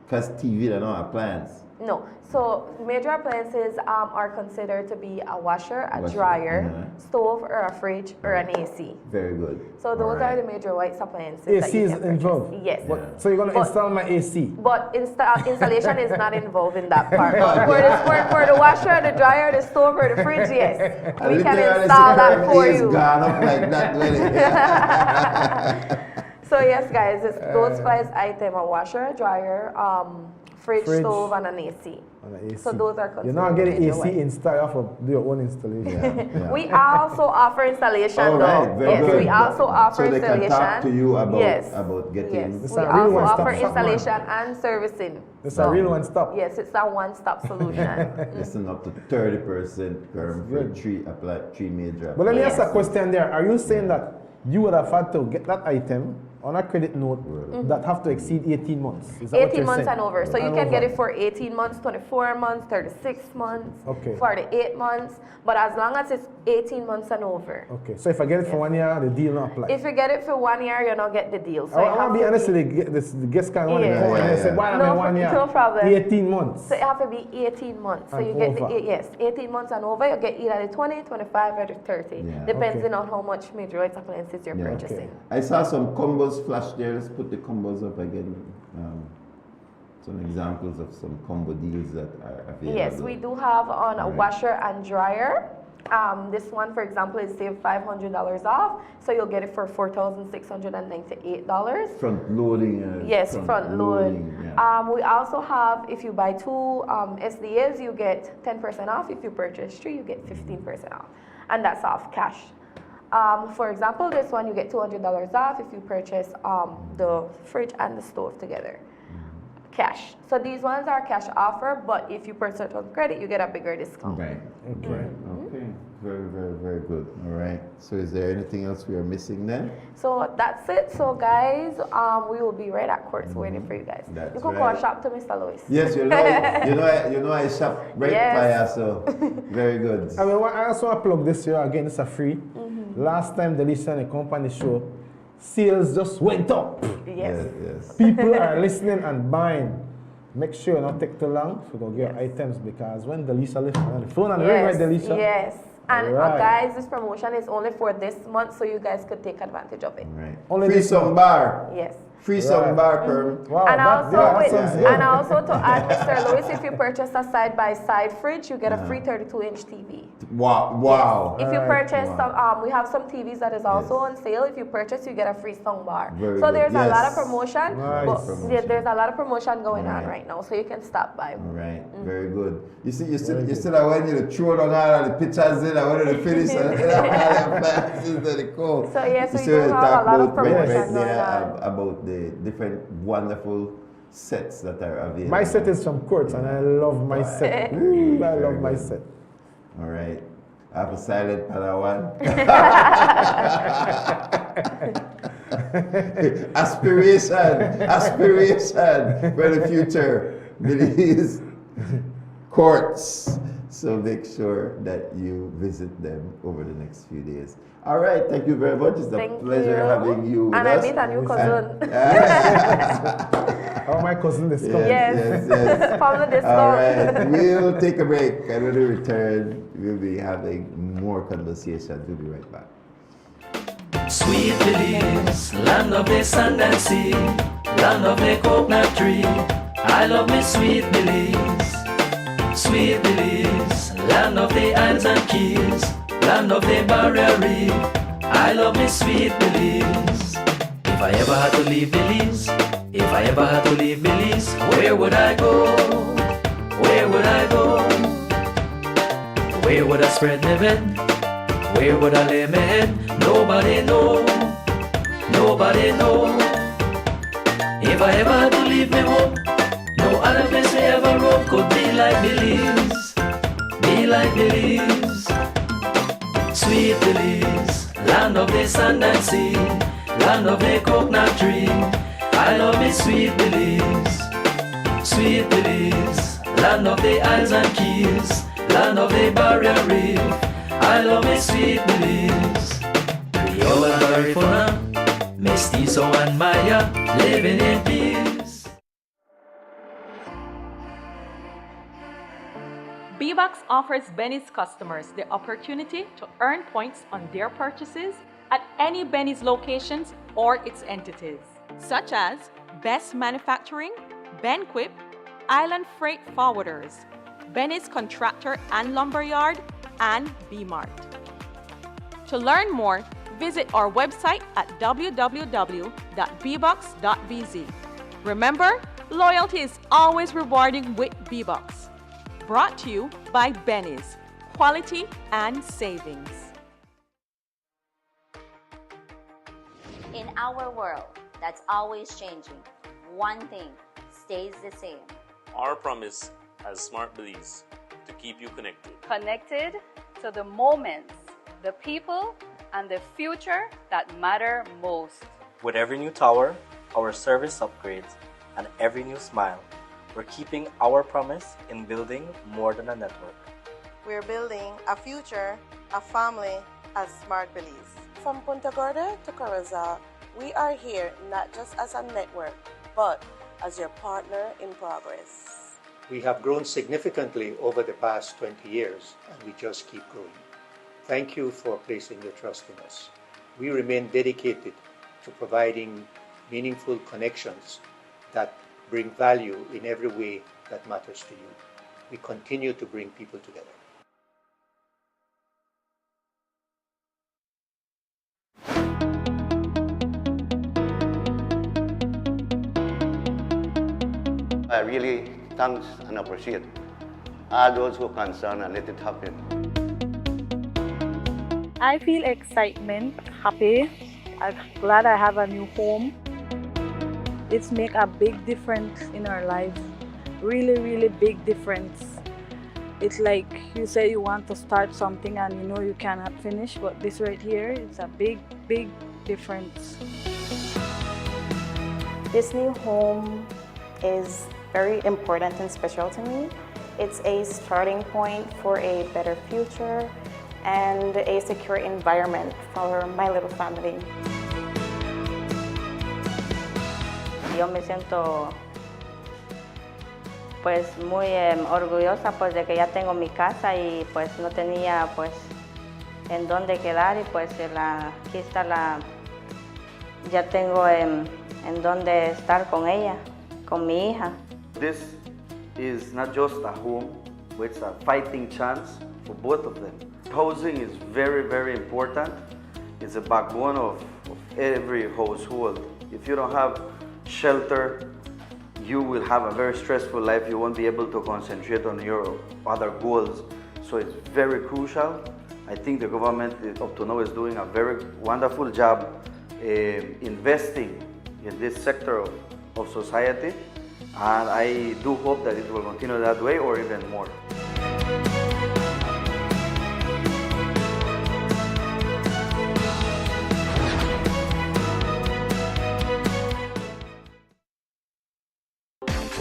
Because TV, they're not appliance. No. So major appliances are considered to be a washer, a dryer, stove, or a fridge, or an AC. Very good. So those are the major white appliances. AC is involved? Yes. So you're going to install my AC? But installation is not involved in that part. For the washer, the dryer, the stove, or the fridge, yes. We can install that for you. Gone up like that, really. So yes, guys, it's those 5 items: a washer, a dryer, fridge, stove, and an AC. So those are considered. You're not getting AC installed off of your own installation. We also offer installation, we also offer installation. So they can talk to you about getting. Yes, we also offer installation and servicing. It's a real one-stop. Yes, it's a one-stop solution. Listen, up to 30% for three major. But let me ask a question there. Are you saying that you would have had to get that item on a credit note that have to exceed 18 months? Is that 18 months and over. So you can get it for 18 months, 24 months, 36 months, 48 months. But as long as it's 18 months and over. Okay. So if I get it for 1 year, the deal not apply. If you get it for 1 year, you don't get the deal. So I want to be honest, the guest can want to go and they say, why am I 1 year? No problem. 18 months. So it have to be 18 months. So you get the 18 months and over, you get either the 20, 25, or the 30. Depending on how much major white appliances you're purchasing. I saw some combos flash there. Let's put the combos up again. Some examples of some combo deals that are available. Yes, we do have on a washer and dryer. This one, for example, is save $500 off, so you'll get it for $4,698. Front loading. Yes, front loading. We also have, if you buy 2 SDAs, you get 10% off. If you purchase 3, you get 15% off, and that's off cash. For example, this one you get $200 off if you purchase the fridge and the stove together. Cash. So these ones are cash offer, but if you purchase on credit, you get a bigger discount. Right. Okay. Okay. Very, very, very good. All right. So is there anything else we are missing then? So that's it. So guys, we will be right at courts waiting for you guys. You can go shop to Mr. Louis. Yes, you know I shop right by you, so very good. I also want to plug this year again. It's a free. Last time the Lisa and the company show, sales just went up. Yes. People are listening and buying. Make sure you don't take too long to go get your items, because when Delisha left on the phone and ring, right, Delisha? Yes. And guys, this promotion is only for this month, so you guys could take advantage of it. Right. Only free some bar. Yes. Free sound bar perm. Wow, And also to add, Mr. Lewis, if you purchase a side-by-side fridge, you get a free 32-inch TV. Wow. Yes. If you purchase some, we have some TVs that is also on sale. If you purchase, you get a free sound bar. Very so good. there's a lot of Yes. promotion. Nice. But yeah, there's a lot of promotion going on right now, so you can stop by. Right. Very good. You see, you still are when you throw down all of the pictures in, I want to finish and all the appliances that they call. So yes, we You do see, have a lot of promotion right going there on. about the different wonderful sets that are available. My set is from Courts, and I love my set. Ooh, I love my set. All right. I have a silent Palawan. aspiration for the future. Belize Courts. So make sure that you visit them over the next few days. All right, thank you very much. It's a pleasure having you with and us. I meet a new cousin. Oh, my cousin is coming. Yes. From the discount. All right, we'll take a break, and when we return, we'll be having more conversations. We'll be right back. Sweet Belize, land of the sand and sea, land of the coconut tree. I love me sweet Belize. Sweet Belize, land of the islands and keys, land of the barrier reef. I love me sweet Belize. If I ever had to leave Belize, if I ever had to leave Belize, where would I go? Where would I go? Where would I spread my bed? Where would I lay my head? Nobody know. Nobody know. If I ever had to leave me home, no other place I ever roam could be like Belize. Be like Belize. Sweet Belize, land of the sand and sea, land of the coconut tree. I love me sweet Belize. Sweet Belize, land of the islands and keys, land of the barrier reef. I love me sweet Belize. Creole and Garifuna, Mestizo and Maya, living in peace. B-Box offers Benny's customers the opportunity to earn points on their purchases at any Benny's locations or its entities, such as Best Manufacturing, Benquip, Island Freight Forwarders, Benny's Contractor and Lumberyard, and B-Mart. To learn more, visit our website at www.bbox.bz. Remember, loyalty is always rewarding with B-Box. Brought to you by Benny's, quality and savings. In our world that's always changing, one thing stays the same. Our promise as Smart Belize to keep you connected. Connected to the moments, the people, and the future that matter most. With every new tower, our service upgrades, and every new smile, we're keeping our promise in building more than a network. We're building a future, a family as Smart Belize. From Punta Gorda to Corozal, we are here not just as a network, but as your partner in progress. We have grown significantly over the past 20 years, and we just keep growing. Thank you for placing your trust in us. We remain dedicated to providing meaningful connections that bring value in every way that matters to you. We continue to bring people together. I really thank and appreciate all those who are concerned and let it happen. I feel excitement, happy. I'm glad I have a new home. It's make a big difference in our life. Really, really big difference. It's like you say you want to start something and you know you cannot finish, but this right here, it's a big, big difference. This new home is very important and special to me. It's a starting point for a better future and a secure environment for my little family. Yo me siento pues muy orgullosa pues de que ya tengo mi casa y pues no tenía pues en dónde quedar y pues aquí está ya tengo en dónde estar con ella, con mi hija. This is not just a home, but it's a fighting chance for both of them. Housing is very, very important. It's a backbone of every household. If you don't have shelter, you will have a very stressful life. You won't be able to concentrate on your other goals. So it's very crucial. I think the government up to now is doing a very wonderful job investing in this sector of society. And I do hope that it will continue that way or even more.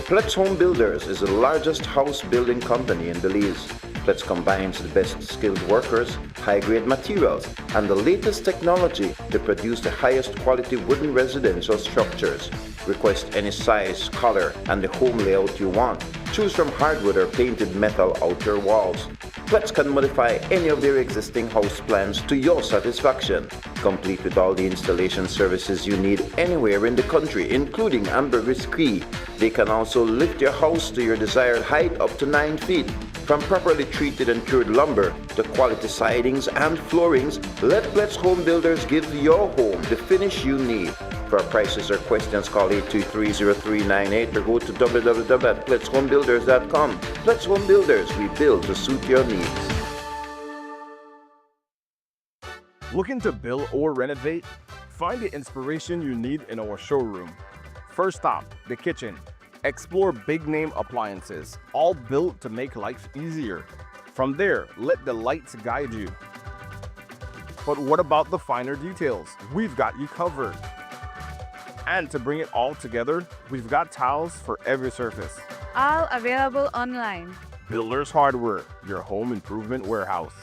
Pletz Home Builders is the largest house building company in Belize. Pletz combines the best skilled workers, high-grade materials, and the latest technology to produce the highest quality wooden residential structures. Request any size, color, and the home layout you want. Choose from hardwood or painted metal outer walls. Pletz can modify any of their existing house plans to your satisfaction, complete with all the installation services you need anywhere in the country, including ambergris key. They can also lift your house to your desired height up to 9 feet. From properly treated and cured lumber to quality sidings and floorings, let Pletz Home Builders give your home the finish you need. For prices or questions, call 823-0398 or go to www.pletzhomebuilders.com. Pletz Home Builders, we build to suit your needs. Looking to build or renovate? Find the inspiration you need in our showroom. First stop, the kitchen. Explore big-name appliances, all built to make life easier. From there, let the lights guide you. But what about the finer details? We've got you covered. And to bring it all together, we've got tiles for every surface. All available online. Builders Hardware, your home improvement warehouse.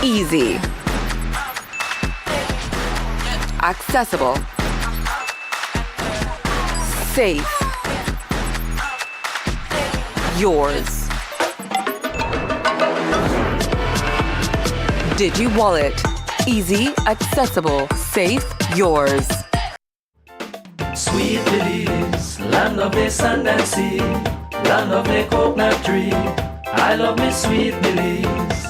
Easy. Accessible. Safe. Yours. Digi Wallet. Easy, accessible, safe, yours. Sweet Belize, land of the sand and sea, land of the coconut tree. I love me sweet Belize.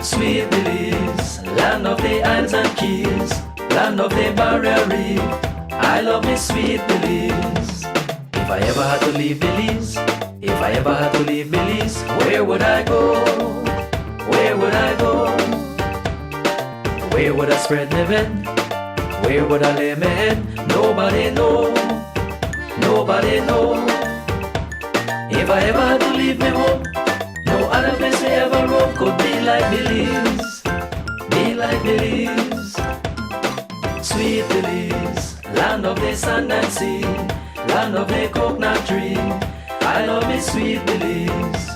Sweet Belize, land of the islands and keys, land of the barrier reef. I love me sweet Belize. If I ever had to leave Belize, if I ever had to leave Belize, where would I go? Where would I go? Where would I spread my bed? Where would I lay my head? Nobody know. Nobody know. If I ever had to leave my home, no other place we ever roam could be like Belize. Be like Belize. Sweet Belize, land of the sand and sea, land of the coconut tree. I love me sweet Belize.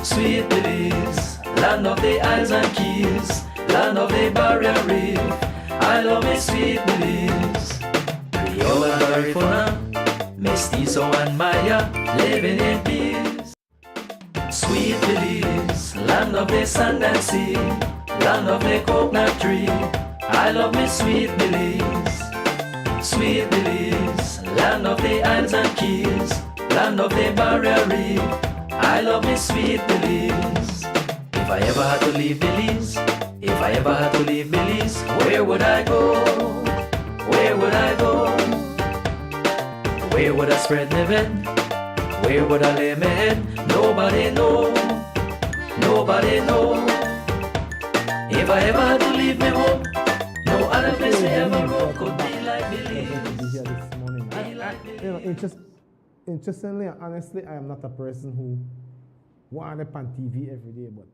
Sweet Belize, land of the islands and keys, land of the barrier reef. I love me sweet Belize. Creole and Garifuna, Mestizo and Maya, living in peace. Sweet Belize, land of the sand and sea, land of the coconut tree. I love me sweet Belize. Sweet Belize, land of the islands and keys, land of the barrier reef. I love me sweet Belize. If I ever had to leave Belize, if I ever had to leave Belize, where would I go? Where would I go? Where would I spread my bed? Where would I lay my head? Nobody know. Nobody know. If I ever had to leave my home, no other place we ever roam could be like Belize. Interestingly and honestly, I am not a person who want up on TV every day, but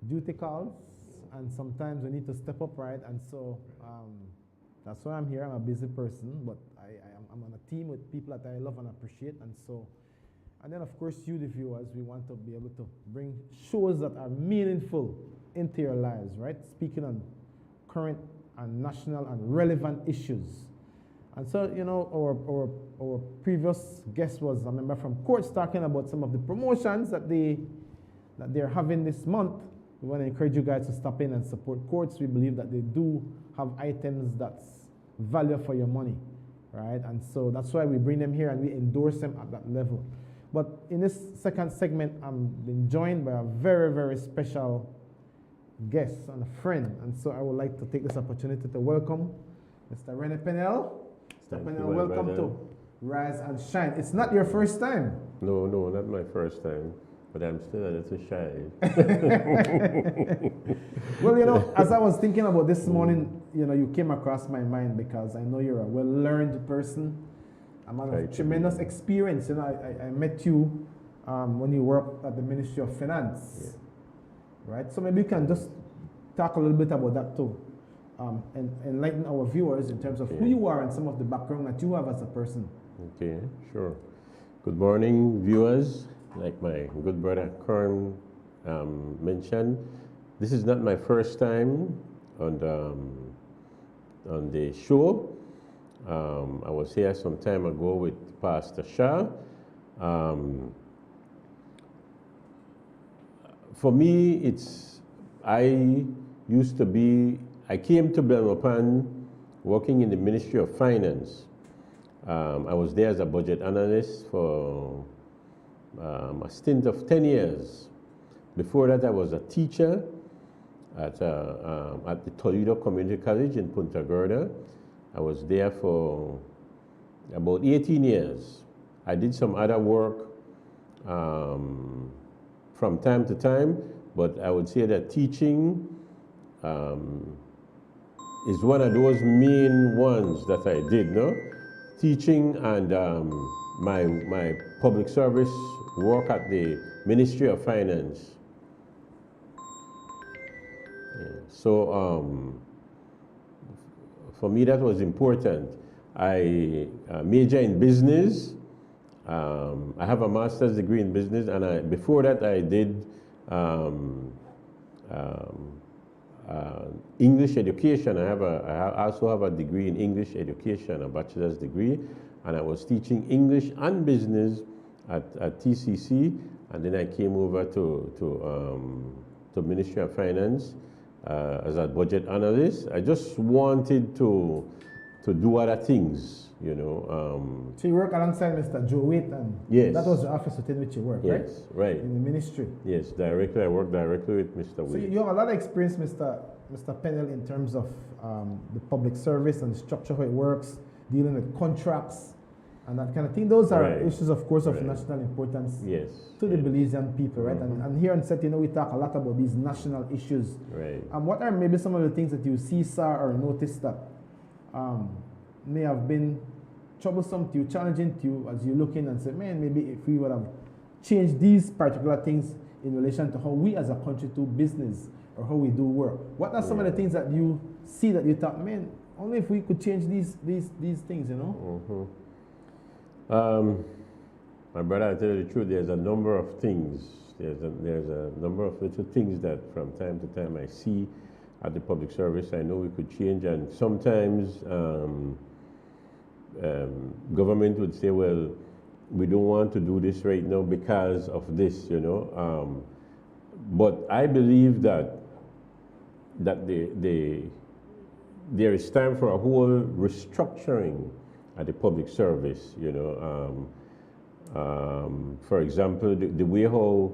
duty calls, and sometimes we need to step up, right? And so that's why I'm here. I'm a busy person, but I'm on a team with people that I love and appreciate, and so, and then of course you, the viewers, we want to be able to bring shows that are meaningful into your lives, right? Speaking on current and national and relevant issues. And so, our previous guest was a member from Courts talking about some of the promotions that they're having this month. We want to encourage you guys to stop in and support Courts. We believe that they do have items that's value for your money, right? And so that's why we bring them here and we endorse them at that level. But in this second segment, I'm being joined by a very, very special guest and a friend. And so I would like to take this opportunity to welcome Mr. Rene Pennell. Mr. Pennell, welcome to Rise and Shine. It's not your first time. No, not my first time, but I'm still a little shy. Well, you know, as I was thinking about this morning, you know, you came across my mind because I know you're a well-learned person, a man of tremendous experience. You know, I met you when you worked at the Ministry of Finance, right? So maybe you can just talk a little bit about that too, and enlighten our viewers in terms of who you are and some of the background that you have as a person. Okay, sure. Good morning, viewers. Like my good brother Kern mentioned, this is not my first time on the show. I was here some time ago with Pastor Shah. For me, I came to Belmopan working in the Ministry of Finance. I was there as a budget analyst for a stint of 10 years. Before that, I was a teacher at the Toledo Community College in Punta Gorda. I was there for about 18 years. I did some other work from time to time, but I would say that teaching is one of those main ones that I did, no? Teaching and my public service work at the Ministry of Finance. Yeah. So for me that was important. I major in business. I have a master's degree in business, and before that I did English education. I also have a degree in English education, a bachelor's degree, and I was teaching English and business at TCC, and then I came over to Ministry of Finance as a budget analyst. I just wanted to do other things, you know. So you work alongside Mr. Joe Waite, and yes, that was the office within which you work, right? Yes, right. In the ministry. Yes, directly. I work directly with Mr. Waite. So you have a lot of experience, Mr. Pennell, in terms of the public service and the structure, how it works, dealing with contracts and that kind of thing. Those are issues, of course, of national importance to the Belizean people, right? And here on set, you know, we talk a lot about these national issues. Right. And what are maybe some of the things that you see, sir, or notice that may have been troublesome to you, challenging to you, as you look in and say, man, maybe if we would have changed these particular things in relation to how we as a country do business or how we do work. What are some of the things that you see that you thought, man, only if we could change these things, you know? My brother, I tell you the truth, there's a number of things. There's a number of little things that from time to time I see at the public service. I know we could change, and sometimes government would say, well, we don't want to do this right now because of this, you know. But I believe that there is time for a whole restructuring at the public service, you know. For example, the way how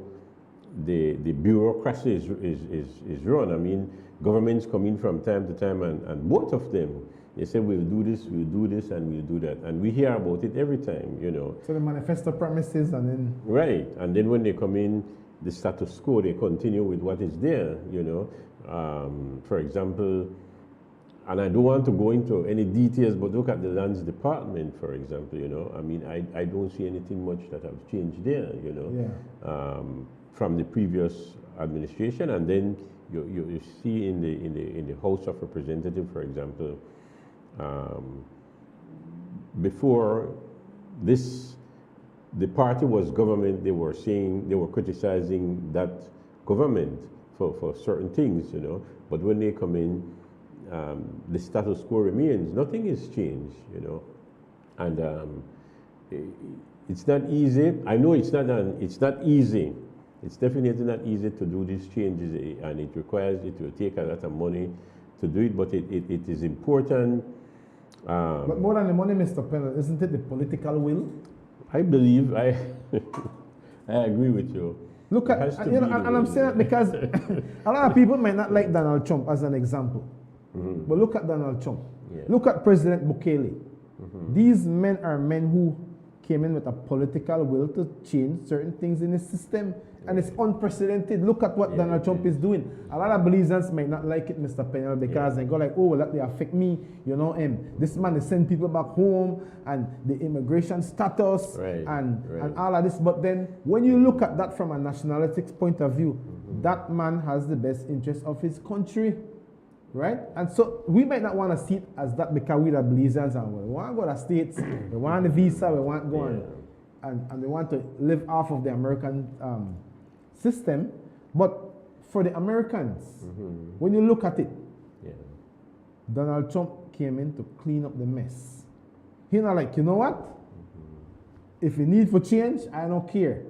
the bureaucracy is run. I mean, governments come in from time to time, and both of them, they say, we'll do this, and we'll do that. And we hear about it every time, you know. So the manifesto promises, and then... Right. And then when they come in, the status quo, they continue with what is there, you know. For example, and I don't want to go into any details, but look at the lands department, for example, you know. I mean, I don't see anything much that have changed there, you know, from the previous administration. And then you see in the House of Representatives, for example, before the party was government, they were criticizing that government for certain things, you know. But when they come in, the status quo remains. Nothing has changed, you know. And it's not easy. I know it's not easy It's definitely not easy to do these changes, and it will take a lot of money to do it, but it is important. But more than the money, Mr. Pennell, isn't it the political will? I believe, I agree with you. Look at, and I'm saying that because a lot of people might not like Donald Trump as an example. But look at Donald Trump. Yeah. Look at President Bukele. These men are men who came in with a political will to change certain things in the system. And it's unprecedented. Look at what Donald Trump is doing. A lot of Belizeans might not like it, Mr. Pennell, because they go like, oh, well, that they affect me. You know, this man is sending people back home and the immigration status and all of this. But then when you look at that from a nationalistic point of view, that man has the best interest of his country. Right? And so we might not want to see it as that because we are Belizeans and we want to go to the States, we want the visa, we want to go and we want to live off of the American system. But for the Americans, when you look at it, Donald Trump came in to clean up the mess. He's not like, you know what? If you need for change, I don't care.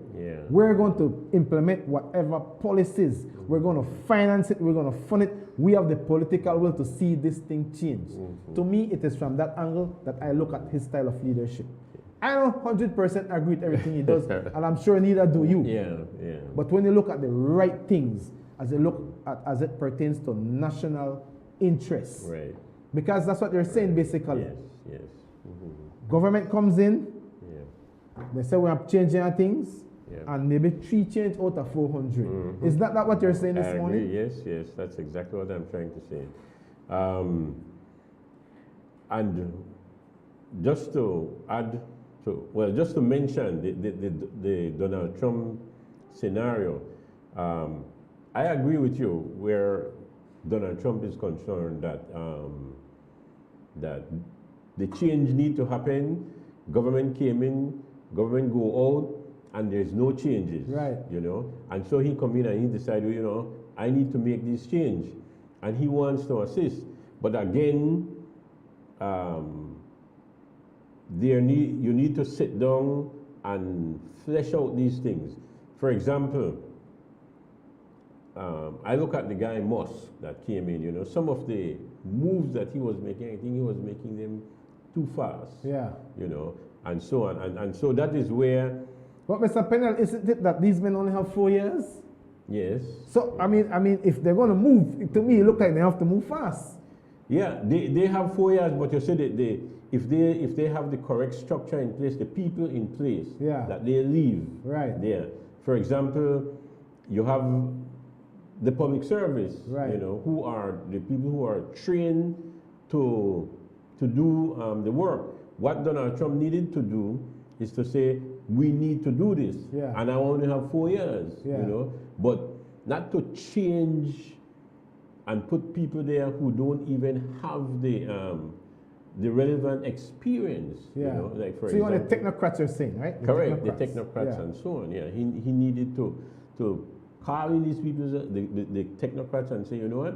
We're going to implement whatever policies. We're going to finance it. We're going to fund it. We have the political will to see this thing change. To me, it is from that angle that I look at his style of leadership. I don't 100% agree with everything he does, and I'm sure neither do you. But when you look at the right things, as it pertains to national interests, because that's what they're saying basically. Government comes in, they say we have changing things, and maybe 3 change out of 400. Is that what you're saying this morning? Yes, that's exactly what I'm trying to say. And just to add to, just to mention the Donald Trump scenario, I agree with you where Donald Trump is concerned that that the change need to happen. Government came in, government go out, and there's no changes. You know, and so he come in and he decided, you know, I need to make this change, and he wants to assist. But again, you need to sit down and flesh out these things. For example, I look at the guy Moss that came in, you know, some of the moves that he was making, I think he was making them too fast. You know, and so on. And so that is where... But Mr. Pennell, isn't it that these men only have 4 years? Yes. So, I mean, if they're going to move, to me, it looks like they have to move fast. Yeah, they have 4 years, but you said that if they have the correct structure in place, the people in place, that they leave there. For example, you have the public service, you know, who are the people who are trained to do the work. What Donald Trump needed to do is to say, we need to do this, and I only have 4 years, you know, but not to change and put people there who don't even have the relevant experience, you know, like for example. So you example, want the technocrats you're saying, right? Correct, the technocrats and so on. Yeah, he needed to call in these people, the technocrats, and say, you know what,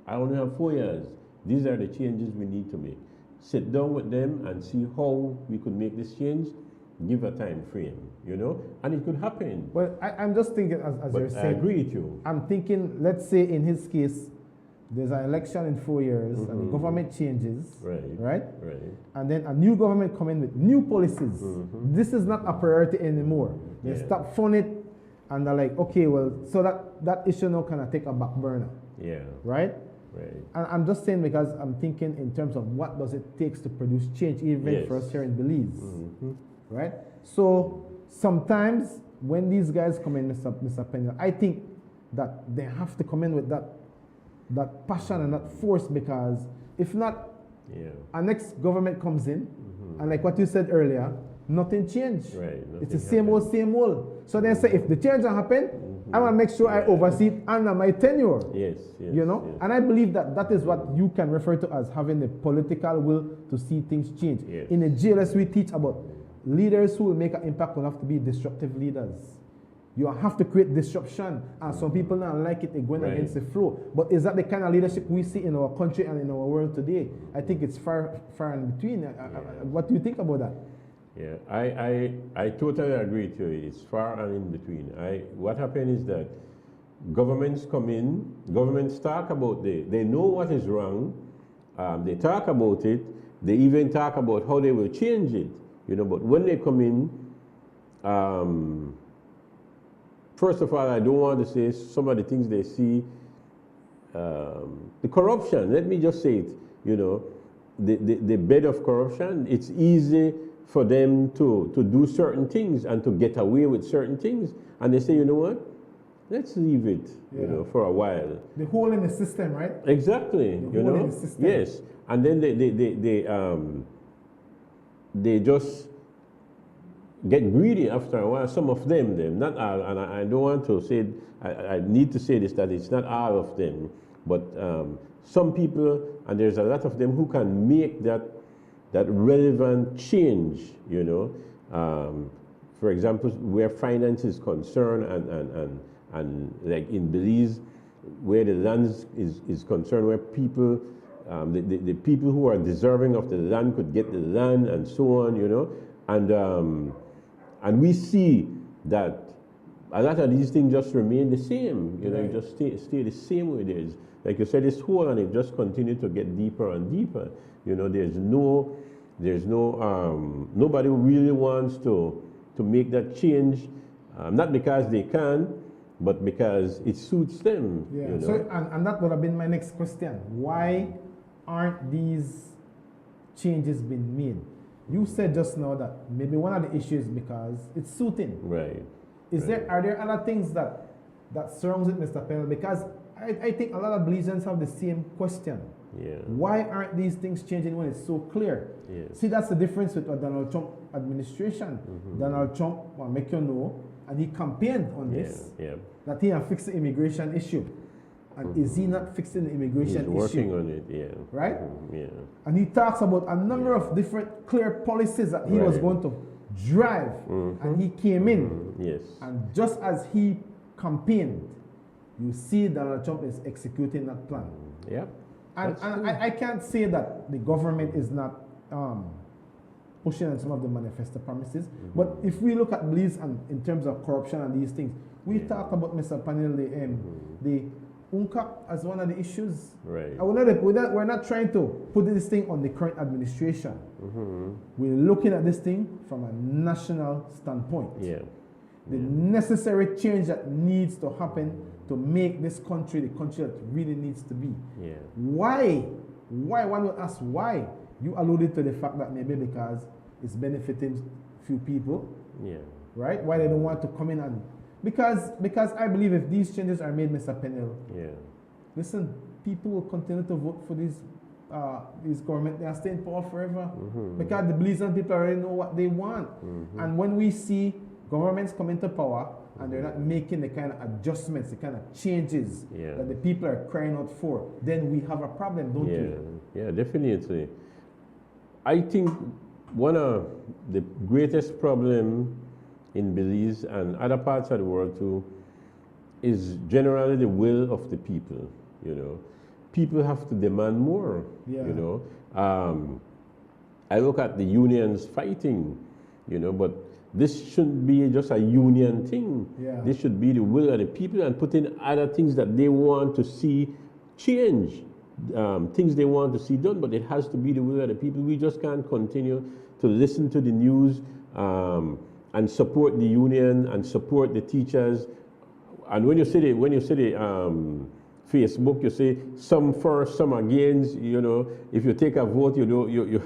I only have 4 years. These are the changes we need to make. Sit down with them and see how we could make this change. Give a time frame, you know, and it could happen. Well, I'm just thinking, as you're saying, I agree with you. I'm thinking, let's say in his case, there's an election in 4 years, and the government changes, right? And then a new government come in with new policies. This is not a priority anymore. They stop funding it, and they're like, okay, well, so that issue now kind of take a back burner. Right? And I'm just saying because I'm thinking in terms of what does it take to produce change, even for us here in Belize. Right? So sometimes when these guys come in, Mr. Pennell, I think that they have to come in with that passion and that force, because if not, our next government comes in, and like what you said earlier, nothing changed. It's the same old, same old. So they say, if the change don't happen, I want to make sure I oversee it under my tenure. You know? And I believe that is what you can refer to as having the political will to see things change. In the JLS, we teach about leaders who will make an impact will have to be disruptive leaders. You have to create disruption, and some people don't like it, they're going against the flow. But is that the kind of leadership we see in our country and in our world today? I think it's far in between. What do you think about that? Yeah, I totally agree with you. It's far and in between. What happened is that governments come in, governments talk about they know what is wrong, they talk about it, they even talk about how they will change it, but when they come in, first of all, I don't want to say some of the things they see, the corruption, let me just say it, the bed of corruption, it's easy for them to do certain things and to get away with certain things. And they say, you know what? Let's leave it, for a while. The hole in the system, right? Exactly. The hole in the system. Yes. And then they just get greedy after a while. Some of them, not all. And I don't want to say, I need to say this, that it's not all of them, but some people, and there's a lot of them who can make that relevant change, for example, where finance is concerned and like in Belize, where the land is concerned, where people, the people who are deserving of the land could get the land and so on, and we see that a lot of these things just remain the same, Right. just stay the same way. There's, like you said, this hole, and it just continues to get deeper and deeper. There's nobody who really wants to make that change, not because they can, but because it suits them. Yeah. So, and that would have been my next question. Why aren't these changes being made? You said just now that maybe one of the issues is because it's suiting. Right. Are there other things that surrounds it, Mr. Pell? Because I think a lot of Belizeans have the same question. Yeah. Why aren't these things changing when it's so clear? Yes. See, that's the difference with the Donald Trump administration. Donald Trump will make you know, and he campaigned on this, that he has fixed the immigration issue. And is he not fixing the immigration issue? He's working on it, yeah. Right? Yeah. And he talks about a number of different clear policies that he was going to drive. And he came in. Yes. And just as he campaigned, you see Donald Trump is executing that plan. Yep. And I can't say that the government is not pushing on some of the manifesto promises. But if we look at Belize and in terms of corruption and these things, we talk about, Mr. Panel, the UNCAP as one of the issues. Right. We're not trying to put this thing on the current administration. We're looking at this thing from a national standpoint. Yeah. The necessary change that needs to happen to make this country the country that it really needs to be. Yeah. Why? One would ask why. You alluded to the fact that maybe because it's benefiting few people. Yeah. Right? Why they don't want to come in and because I believe if these changes are made, Mr. Pennell, listen, people will continue to vote for these government. They are staying in power forever because the Belizean people already know what they want. And when we see governments come into power and they're not making the kind of adjustments, the kind of changes that the people are crying out for, then we have a problem, don't we? Yeah, definitely. I think one of the greatest problems in Belize and other parts of the world too is generally the will of the people. People have to demand more. I look at the unions fighting, but this shouldn't be just a union thing. This should be the will of the people and put in other things that they want to see change, things they want to see done, but it has to be the will of the people. We just can't continue to listen to the news and support the union and support the teachers. And when you say the Facebook, you say some for, some against. If you take a vote, you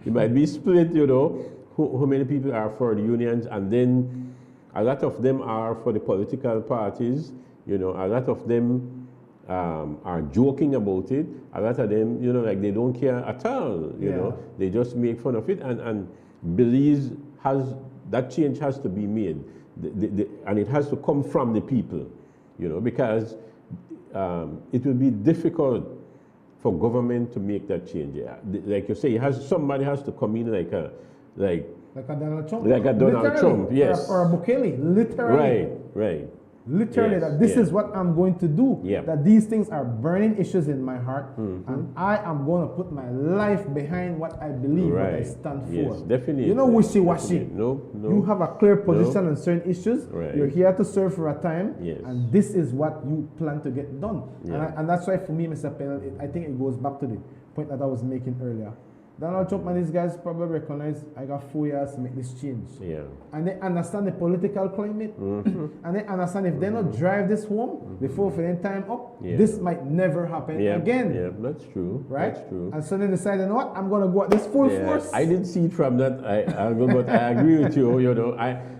might be split. How many people are for the unions, and then a lot of them are for the political parties. A lot of them are joking about it. A lot of them, like they don't care at all. They just make fun of it. And Belize that change has to be made, and it has to come from the people. Because it will be difficult for government to make that change. Like you say, somebody has to come in like a Donald Trump. Like a Donald Trump, yes. Or a Bukele, literally. Right. Literally, Yes, that this yeah. is what I'm going to do. Yeah. That these things are burning issues in my heart, and I am going to put my life behind what I believe, what I Right. stand Yes, for. definitely. You know, wishy-washy. Definitely. No, no. You have a clear No. position on certain issues. Right. You're here to serve for a time, Yes. and this is what you plan to get done. Yeah. And that's why, for me, Mr. Pennell, I think it goes back to the point that I was making earlier. Donald Trump and these guys probably recognize I got 4 years to make this change. Yeah. And they understand the political climate. And they understand if they not drive this home before filling time up, Yeah. this might never happen Yeah, again. yeah, that's true. Right? That's true. And so they decide, you know what, I'm going to go at this full Yeah, force. I didn't see it from that angle, but I agree with you. You know,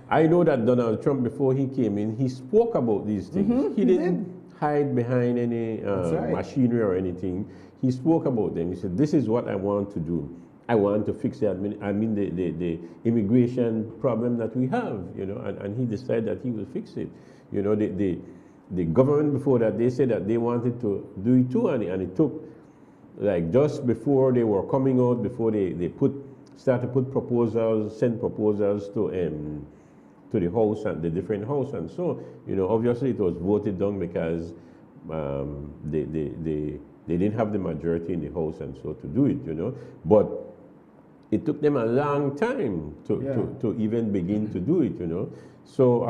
I know that Donald Trump, before he came in, he spoke about these things. He didn't hide behind any right. machinery or anything. He spoke about them. He said, "This is what I want to do. I want to fix the the immigration problem that we have." You know, and he decided that he will fix it. You know, the government before that, they said that they wanted to do it too, and it took, like, just before they were coming out, before they started to put proposals, send proposals to the House and the different House, and so, you know, obviously it was voted down because they didn't have the majority in the House, and so to do it, you know. But it took them a long time to even begin to do it, you know. So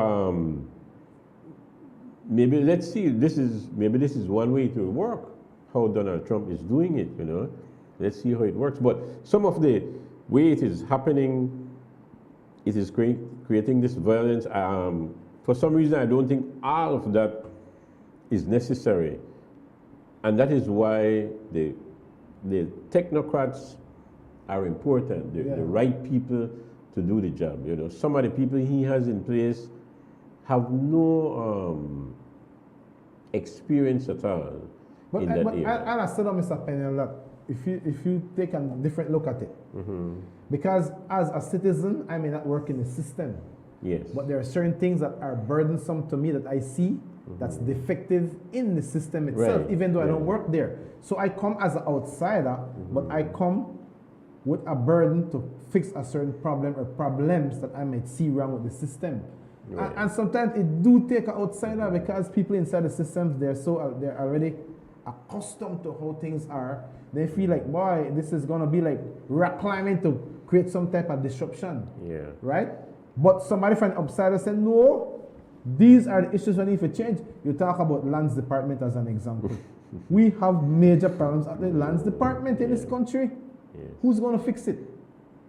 maybe let's see. Maybe this is one way to work. How Donald Trump is doing it, you know. Let's see how it works. But some of the way it is happening, it is creating this violence. For some reason, I don't think all of that is necessary. And that is why the technocrats are important, the right people to do the job. You know, some of the people he has in place have no experience at all in that area. And I said, Mr. Pennell, that if you take a different look at it, because as a citizen, I may not work in the system. Yes. But there are certain things that are burdensome to me that I see that's defective in the system itself, Right. even though I don't work there. So I come as an outsider, but I come with a burden to fix a certain problem or problems that I might see wrong with the system. Right. And sometimes it do take an outsider because people inside the systems, they're already accustomed to how things are. They feel like, boy, this is gonna be like rock climbing to create some type of disruption. Yeah. Right? But somebody from the outsider said, no, these are the issues we need to change. You talk about lands department as an example. We have major problems at the lands department in this country. Who's going to fix it?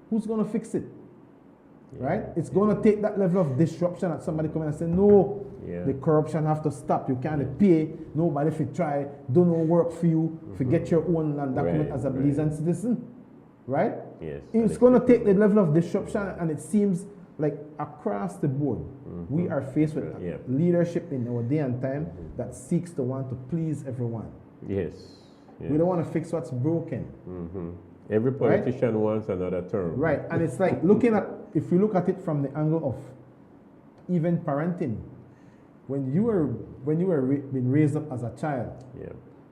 Who's going to fix it? Right? It's going to take that level of disruption that somebody come in and say, no, the corruption have to stop. You can't pay. Nobody if you try, do no work for you, forget your own land document as a Belizean citizen. Right? Yes. It's going to take the level of disruption, and it seems like across the board, we are faced with leadership in our day and time that seeks to want to please everyone. Yes. We don't want to fix what's broken. Every politician wants another term. Right, and it's like if you look at it from the angle of even parenting, when you were being raised up as a child,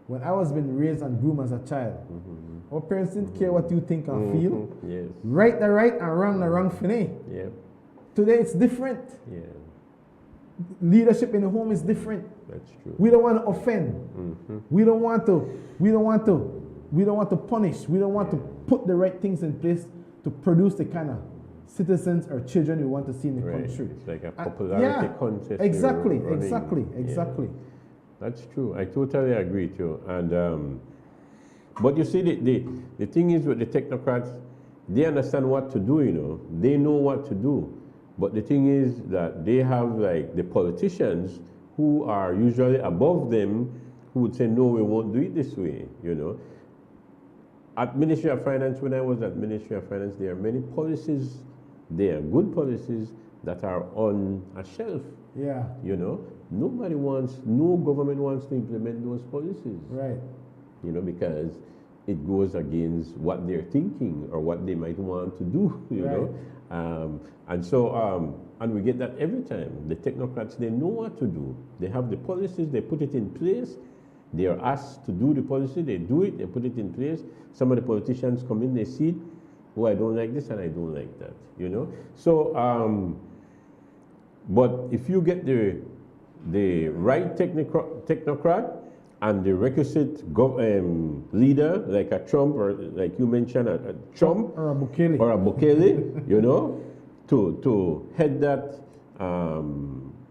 when I was being raised and groomed as a child, our parents didn't care what you think and feel. Yes. Right the right and wrong the wrong for me. Yeah. Today it's different. Yeah. Leadership in the home is different. That's true. We don't want to offend. We don't want to punish. We don't want to put the right things in place to produce the kind of citizens or children we want to see in the country. It's like a popularity contest. Exactly. Yeah. That's true. I totally agree with you. And but you see, the thing is with the technocrats, they understand what to do. You know, they know what to do. But the thing is that they have, like, the politicians who are usually above them, who would say, no, we won't do it this way, you know. At Ministry of Finance, when I was at Ministry of Finance, there are many policies, there are good policies that are on a shelf. Yeah. You know, no government wants to implement those policies. Right. You know, because it goes against what they're thinking or what they might want to do, you know. And so, and we get that every time. The technocrats, they know what to do. They have the policies, they put it in place. They are asked to do the policy, they do it, they put it in place. Some of the politicians come in, they see it, oh, I don't like this and I don't like that, you know. So, but if you get the the right technocrat and the requisite leader, like a Trump, or like you mentioned, a Trump or a Bukele, you know, to head that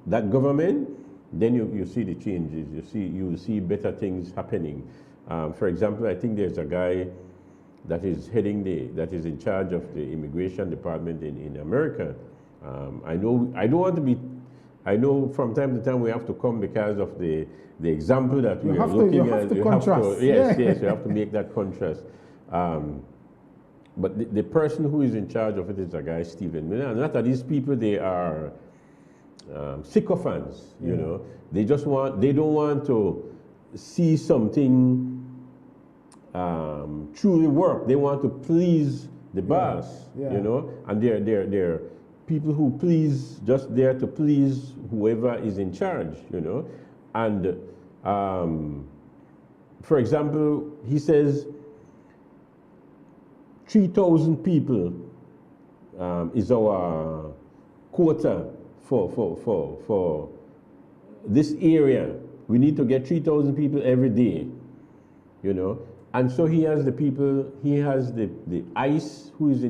that government, then you see the changes. You see better things happening. For example, I think there's a guy that is in charge of the immigration department in America. I know from time to time we have to come because of the example that we are looking at. You have to yes, you have to make that contrast. But the person who is in charge of it is a guy, Stephen Miller. And a lot of these people, they are sycophants, you know. They don't want to see something truly work. They want to please the boss, you know. And they're people who please, just there to please whoever is in charge, you know. And for example, he says 3,000 people is our quota for this area. We need to get 3,000 people every day, you know. And so he has the people. He has the ICE who is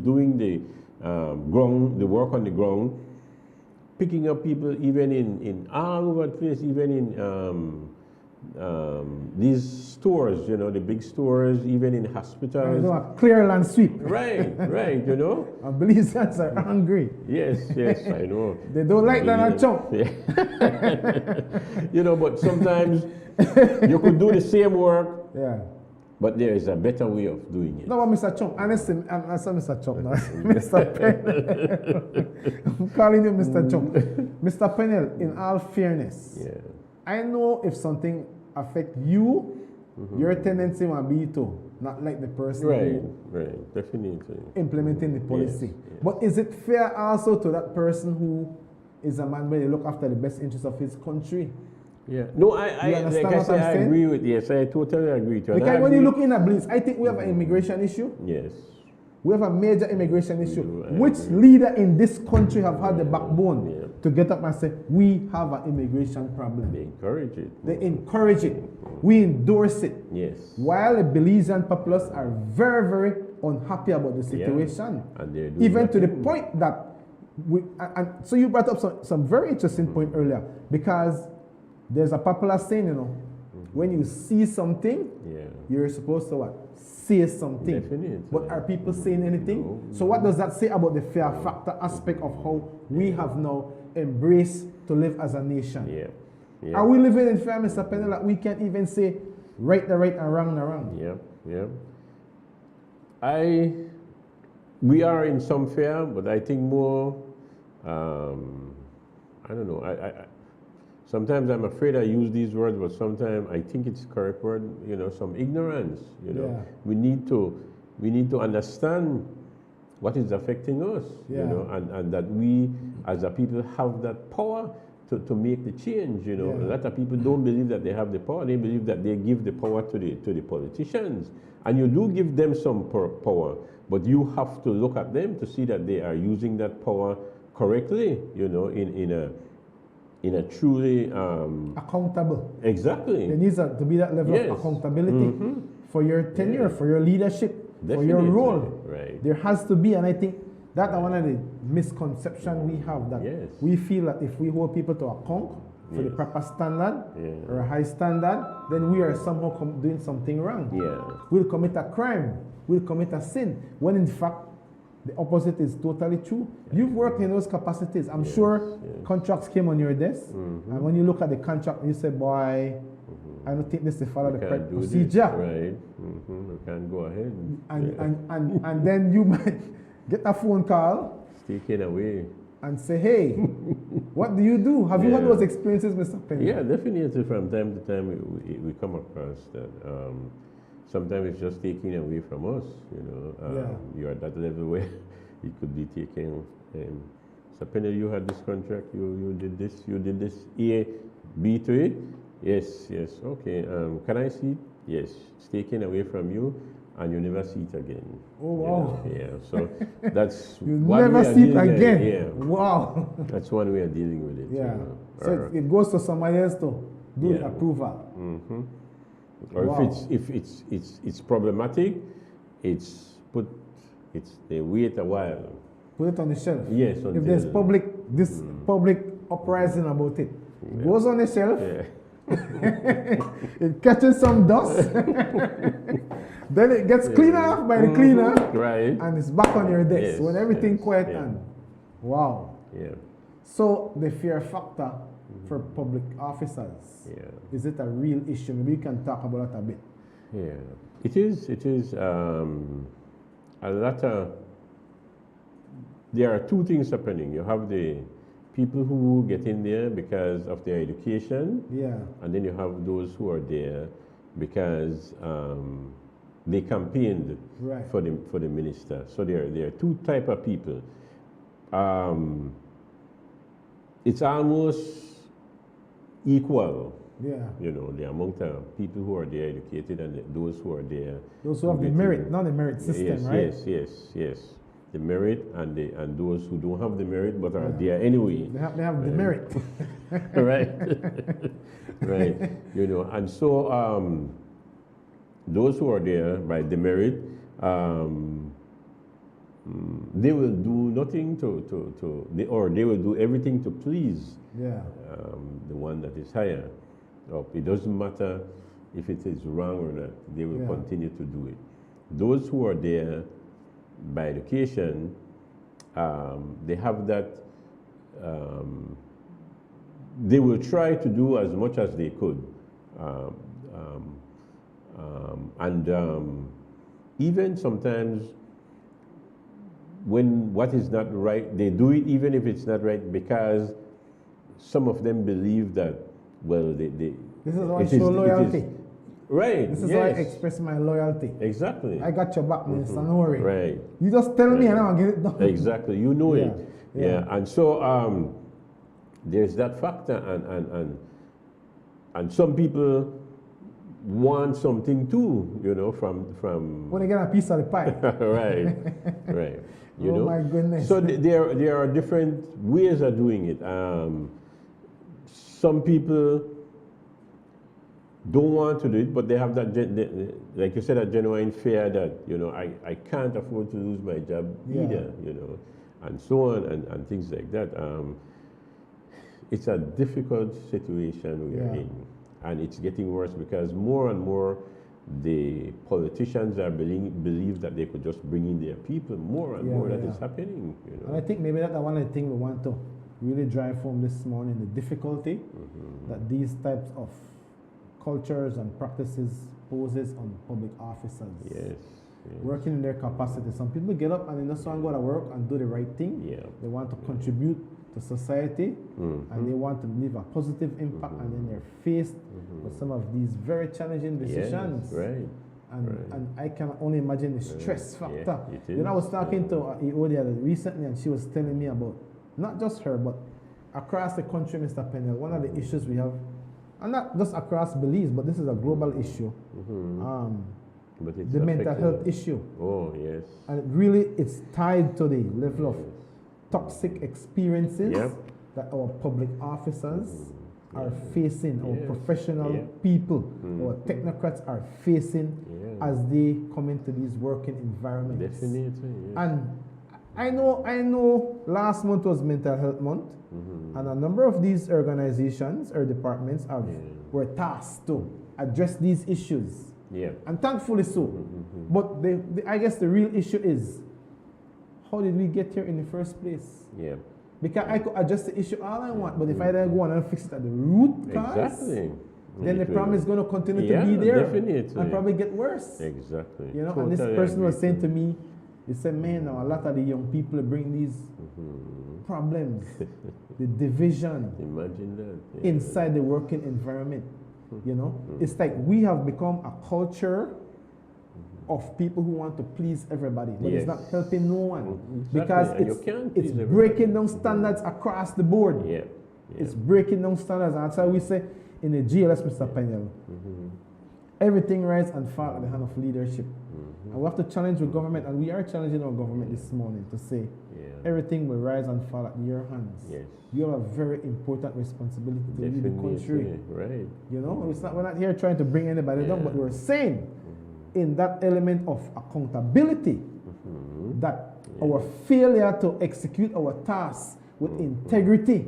doing the work on the ground, picking up people even in all over the place, even in these stores, you know, the big stores, even in hospitals. You know, a clear land sweep. Right, you know. And Belizeans are hungry. Yes, I know. They don't like Donald Trump. Yeah. You know, but sometimes you could do the same work. Yeah. But there is a better way of doing it. No, but Mr. Chunk, honestly, I'm not Mr. Chunk now. Mr. Pennell. I'm calling you Mr. Chunk. Mr. Pennell, in all fairness, I know if something affects you, your tendency might be to not like the person right, definitely implementing the policy. Yes. But is it fair also to that person who is a man where they look after the best interests of his country? Yeah. No, I agree with yes, I totally agree with you. Because when you look in at Belize, I think we have an immigration issue. Yes. We have a major immigration issue. Which leader in this country have had the backbone to get up and say, we have an immigration problem? They encourage it. They encourage it. We endorse it. Yes. While the Belizean populace are very, very unhappy about the situation. And they're doing even to the point that and so you brought up some very interesting point earlier, because there's a popular saying, you know, when you see something, you're supposed to what? Say something. Definitely. But are people saying anything? No. So what does that say about the fear factor aspect of how we have now embraced to live as a nation? Are we living in fear, Mr. Pennell, that we can't even say right the right and wrong the wrong? We are in some fear, but I think more, I don't know, sometimes I'm afraid I use these words, but sometimes I think it's correct word, you know, some ignorance, you know. We need to understand what is affecting us, you know, and that we as a people have that power to make the change, you know. A lot of people don't believe that they have the power. They believe that they give the power to the politicians. And you do give them some power, but you have to look at them to see that they are using that power correctly, you know, in a truly accountable. Exactly. There needs to be that level of accountability for your tenure, for your leadership, for your role. Right. There has to be, and I think that's one of the misconceptions we have, that we feel that if we hold people to account for the proper standard or a high standard, then we are somehow doing something wrong. We'll commit a crime, we'll commit a sin, when in fact the opposite is totally true. You've worked in those capacities. I'm sure contracts came on your desk, and when you look at the contract, you say, boy, I don't think this is follow the correct procedure. Right. We can't go ahead. And then you might get a phone call, taken away, and say, hey, what do you do? Have you had those experiences, Mr. Penny? Yeah, definitely. From time to time, we come across that. Sometimes it's just taken away from us, you know. You're at that level where it could be taken. So Penny, you had this contract, you did this, A, B to it? Yes, okay. Can I see it? Yes, it's taken away from you. and you never see it again. Oh, wow. You know? Yeah, so that's You one never way of see it dealing- again. Yeah. Wow. That's one way of dealing with it. Yeah. You know. So it goes to somebody else to do the Yeah. approval. Mm-hmm. Or Wow. if it's problematic, they wait a while. Put it on the shelf. Yes. If there's public uprising about it, it goes on the shelf. Yeah. It catches some dust. Then it gets cleaned off by the cleaner. Right. And it's back on your desk Yes, when everything yes, quiet yeah. and wow. Yeah. So the fear factor for public officers, is it a real issue? Maybe you can talk about it a bit. Yeah, it is. A lot of. There are two things happening. You have the people who get in there because of their education. Yeah. And then you have those who are there because they campaigned Right. for the minister. So there are two type of people. It's almost equal. Yeah. You know, the amount of people who are there educated and those who are there. Those who have the merit, not the merit system, yes, right? Yes. The merit and those who don't have the merit but are there anyway. They have the merit. Right. Right. You know, and so those who are there by the merit, they will do nothing they will do everything to please Yeah. the one that is higher up. It doesn't matter if it is wrong or not. They will continue to do it. Those who are there by education, they have that. They will try to do as much as they could, even sometimes when what is not right, they do it even if it's not right because some of them believe that, well, This is how I show loyalty. Right. This is how I express my loyalty. Exactly. I got your back, Minister. No worry. Right. You just tell me and I'll get it done. Exactly. You know it. Yeah. Yeah. And so there's that factor, and some people want something too, you know, from when they get a piece of the pie. Right. Right. You know? My goodness. So there are different ways of doing it. Some people don't want to do it, but they have that, like you said, a genuine fear that, you know, I can't afford to lose my job either, you know, and so on and things like that. It's a difficult situation we are in, and it's getting worse because more and more the politicians are believe that they could just bring in their people. More and more that is happening, you know. And I think maybe that's one of the things we want to really drive home this morning, the difficulty that these types of cultures and practices poses on public officers. Yes. Working in their capacity. Some people get up and they just want to go to work and do the right thing. They want to contribute to society and they want to leave a positive impact and then they're faced with some of these very challenging decisions. Yes, right. And I can only imagine the stress factor. Yeah, you know, I was talking to Eodia recently and she was telling me about, not just her, but across the country, Mr. Pennell, one of the issues we have, and not just across Belize, but this is a global issue. But it's the mental affecting- health issue. Oh, yes. And really, it's tied to the level of toxic experiences that our public officers are facing, our professional people, our technocrats are facing as they come into these working environments. Definitely, And I know last month was Mental Health Month, and a number of these organizations or departments were tasked to address these issues. And thankfully so. But I guess the real issue is, how did we get here in the first place? Because I could address the issue all I want, but if I don't go on and fix it at the root cause, then the problem is going to continue to be there and probably get worse. Exactly. You know, and this person was saying to me, he said, man, now a lot of the young people bring these problems, the division inside the working environment. You know, it's like we have become a culture of people who want to please everybody, but it's not helping no one because it's breaking down standards across the board. It's breaking down standards, and that's why we say in the GLS, Mr. Pennell, everything rises and falls at the hand of leadership. And we have to challenge the government, and we are challenging our government this morning to say everything will rise and fall at your hands. Yes. You have a very important responsibility to lead the country. Right. You know, we're not here trying to bring anybody down, but we're saying in that element of accountability that our failure to execute our tasks with integrity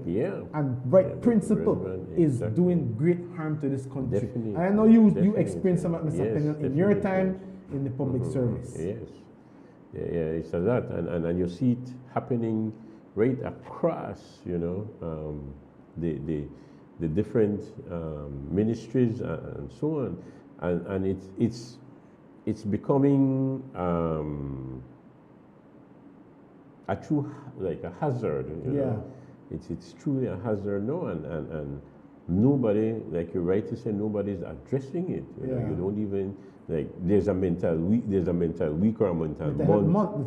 and right principle is doing great harm to this country. Definitely. And I know you experienced some of that, Mr. Pennell, in your time in the public service. Yes. Yeah, it's a lot. And you see it happening right across, you know, the different ministries and so on. And it's becoming a true, like a hazard, you know. It's truly a hazard now, and nobody, like you rightly say, nobody's addressing it. You know, you don't even, like, there's a mental week or a mental month.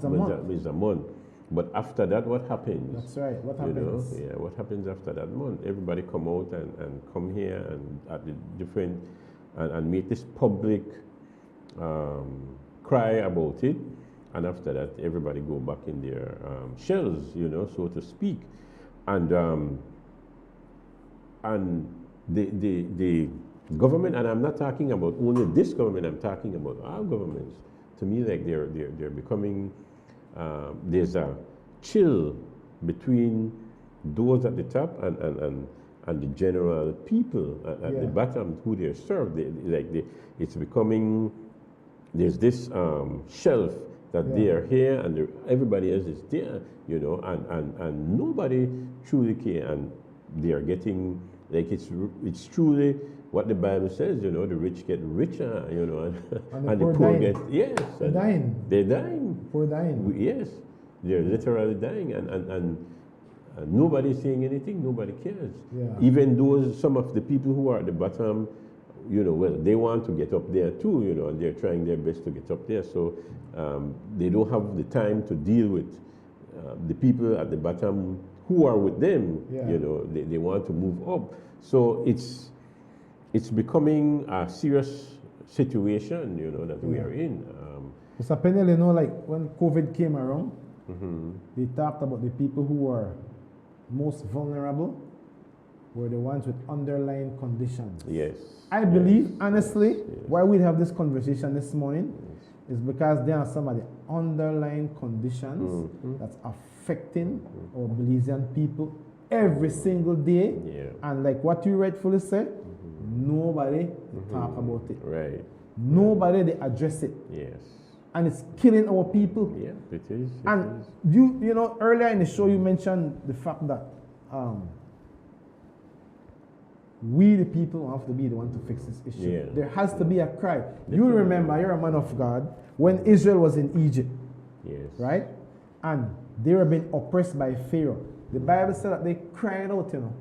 It's a month. But after that, what happens? That's right. What happens? You know? Yeah, what happens after that month? Everybody come out and come here and at the different and make this public cry about it. And after that, everybody go back in their shells, you know, so to speak. And the government, and I'm not talking about only this government, I'm talking about our governments. To me, like they're becoming, there's a chill between those at the top and the general people at the bottom who they're served. It's becoming, there's this shelf that they are here and everybody else is there, you know, and nobody truly care, and they are getting, like, it's truly what the Bible says, you know, the rich get richer, you know, and the poor get, they're dying. They're dying. Poor dying. Yes, they're literally dying, and nobody's saying anything, nobody cares. Even those, some of the people who are at the bottom, you know, well, they want to get up there too, you know, and they're trying their best to get up there. So they don't have the time to deal with the people at the bottom who are with them. You know, they want to move up. So it's becoming a serious situation, you know, that we are in. Mr. Pennell, you know, like when COVID came around, they talked about the people who are most vulnerable were the ones with underlying conditions. Yes. I believe, honestly, why we have this conversation this morning is because there are some of the underlying conditions that's affecting our Belizean people every single day. And like what you rightfully said, nobody talk about it. Right. Nobody they address it. Yes. And it's killing our people. Yeah, it is. And you know, earlier in the show you mentioned the fact that we the people have to be the one to fix this issue. There has to be a cry. You remember, you're a man of God, when Israel was in Egypt. Right? And they were being oppressed by Pharaoh. The Bible said that they cried out, you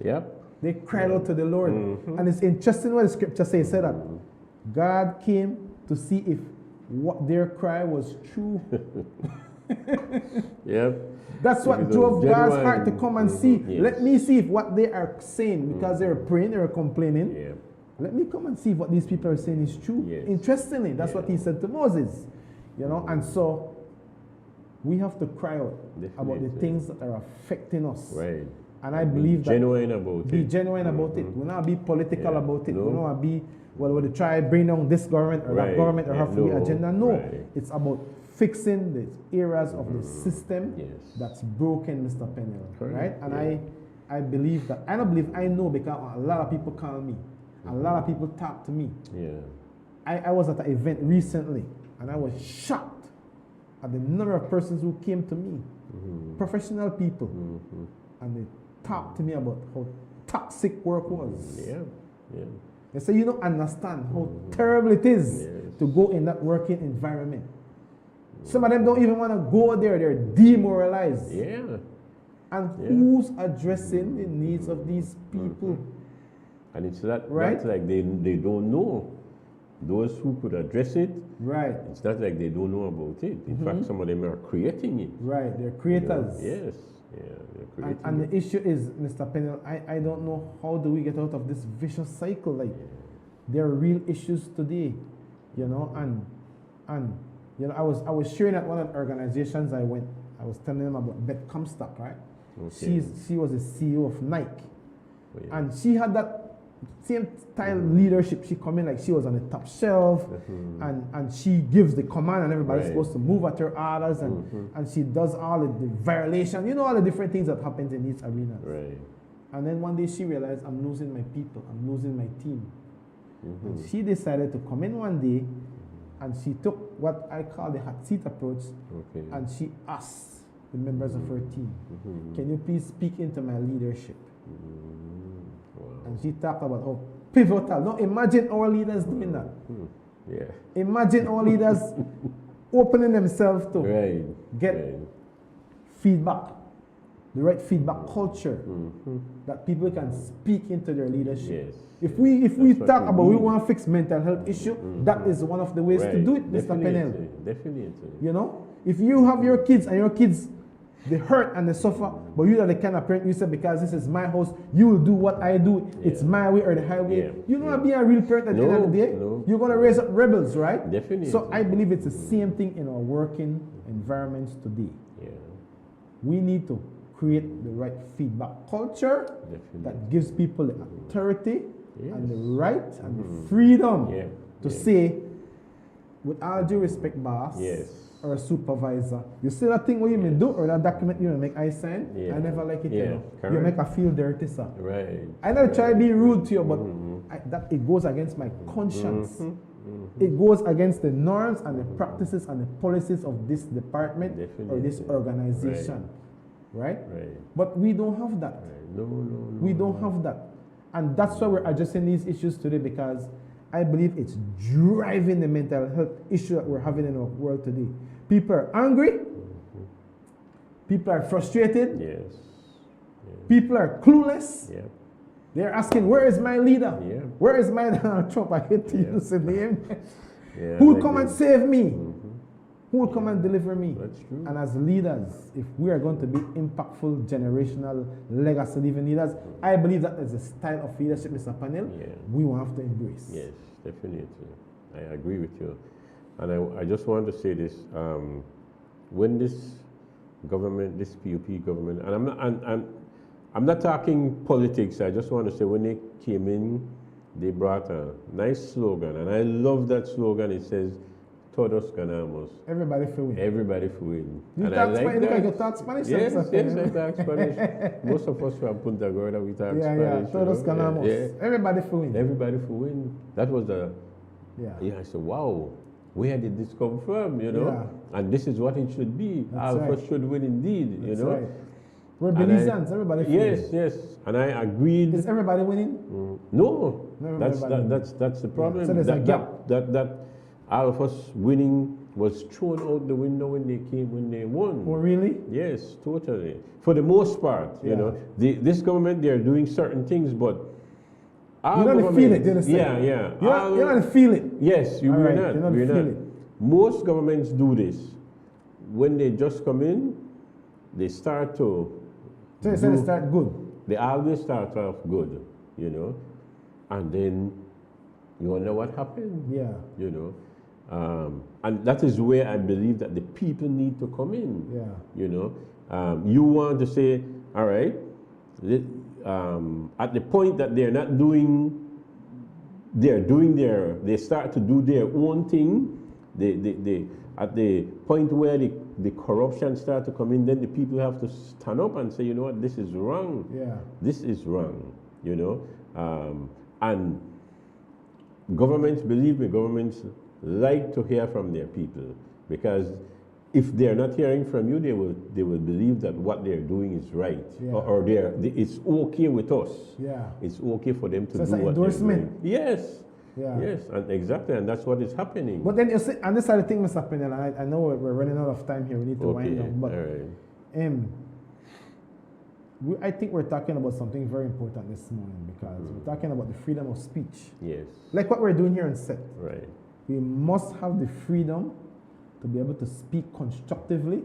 know. They cried out to the Lord. And it's interesting what the scripture says. It said that God came to see if what their cry was true. That's what drove God's heart to come and see. Let me see if what they are saying, because they're praying, they're complaining. Let me come and see if what these people are saying is true. Interestingly, that's what he said to Moses. You know, and so we have to cry out about the things that are affecting us. And I believe that be genuine about it. We not be political about it. We not be, well, we try bring down this government or that government or have free agenda. No, it's about fixing the areas of the system that's broken, Mr. Pennell. Right? And I believe that, I don't believe, I know, because a lot of people call me. A lot of people talk to me. I was at an event recently and I was shocked at the number of persons who came to me, professional people, and they talked to me about how toxic work was. They say, you don't understand how terrible it is to go in that working environment. Some of them don't even want to go there. They're demoralized. And who's addressing the needs of these people? And it's that, that's like they don't know. Those who could address it, it's not like they don't know about it. In fact, some of them are creating it. They're creators. You know? They're creating and the issue is, Mr. Pennell, I don't know how do we get out of this vicious cycle. Like, there are real issues today, you know, and And I was sharing at one of the organizations I was telling them about Beth Comstock, right? Okay. She was the CEO of Nike. Oh, yeah. And she had that same style leadership. She come in like she was on the top shelf, and she gives the command, and everybody's supposed to move at her orders, and she does all the violation, all the different things that happens in these arenas. Right. And then one day she realized, I'm losing my people, I'm losing my team. And she decided to come in one day, and she took what I call the hot seat approach, and she asked the members of her team, can you please speak into my leadership? And she talked about how pivotal. Now imagine our leaders doing that. Yeah. Imagine our leaders opening themselves to get feedback, the right feedback culture, that people can speak into their leadership. If we talk about we want to fix mental health issue, that is one of the ways to do it, Mr. Pennell. Definitely. If you have your kids and your kids, they hurt and they suffer, but you are the kind of parent you say, because this is my house, you will do what I do, it's my way or the highway. You're not being a real parent at the end of the day. You're going to raise up rebels, right? Definitely. So I believe it's the same thing in our working environments today. We need to create the right feedback culture that gives people the authority and the right and the freedom to say, with all due respect, boss, or a supervisor, you see that thing what you may do, or that document you may make I sign, I never like it, you make I feel dirty, sir. I never try to be rude to you, but it goes against my conscience. It goes against the norms and the practices and the policies of this department or this organization. Right? But we don't have that. We don't have that. And that's why we're addressing these issues today, because I believe it's driving the mental health issue that we're having in our world today. People are angry. People are frustrated. People are clueless. They're asking, where is my leader? Where is my Donald Trump? I hate to use the name. Who will come and save me? Who will come and deliver me? That's true. And as leaders, if we are going to be impactful, generational, legacy living leaders, I believe that is a style of leadership, Mr. Pennell, we will have to embrace. Yes, definitely. I agree with you. And I just want to say this, when this government, this PUP government, and I'm not talking politics, I just want to say when they came in, they brought a nice slogan, and I love that slogan. It says, Todos ganamos. Everybody for win. Everybody for win. You talk Spanish? You talk Spanish? Yes, I talk Spanish. Most of us from Punta Gorda, we talk Spanish. Yeah, Todos ganamos. Everybody for win. Everybody for win. That was the, I said, wow, where did this come from, And this is what it should be. All of us should win indeed, That's right. We're Belizeans, everybody for win. Yes. And I agreed. Is everybody winning? No. That's the problem. So there's a gap. That all of us winning was thrown out the window when they won. Oh, really? Yes, totally. For the most part, this government, they're doing certain things, but you don't feel it, you understand? Yeah. You don't feel it. Yes, we're not. Most governments do this. When they just come in, they start to. So they start good. They always start off good, and then you wonder what happened. And that is where I believe that the people need to come in. You want to say, all right, at the point that they start to do their own thing, at the point where the corruption starts to come in, then the people have to stand up and say, you know what, this is wrong. This is wrong, and governments, believe me, governments like to hear from their people, because if they're not hearing from you, they will believe that what they're doing is right, or it's okay with us. It's okay for them to do what endorsement. They're doing. Yes, and exactly, and that's what is happening. But then you see, and this is the thing, Mr. Pennell, and I know we're running out of time here. We need to wind down, but I think we're talking about something very important this morning, because we're talking about the freedom of speech. Yes. Like what we're doing here on set. Right. We must have the freedom to be able to speak constructively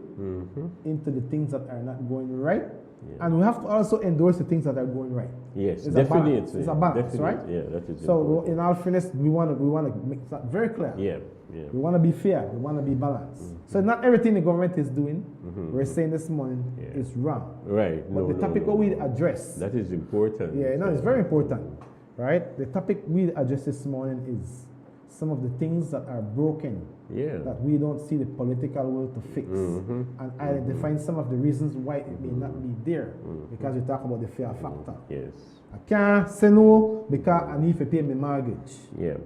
into the things that are not going right. Yeah. And we have to also endorse the things that are going right. Yes, it's definitely. It's a balance, right? Yeah, that is so important. In all fairness, we want to make that very clear. Yeah, yeah. We want to be fair. We want to be balanced. So not everything the government is doing, we're saying this morning, is wrong. Right. But the topic what we address. That is important. Yeah, no, it's very important. Right? The topic we address this morning is some of the things that are broken, that we don't see the political will to fix, and identifying some of the reasons why it may not be there, because we talk about the fear factor. Yes. I can't say no because I need to pay my mortgage. Yeah.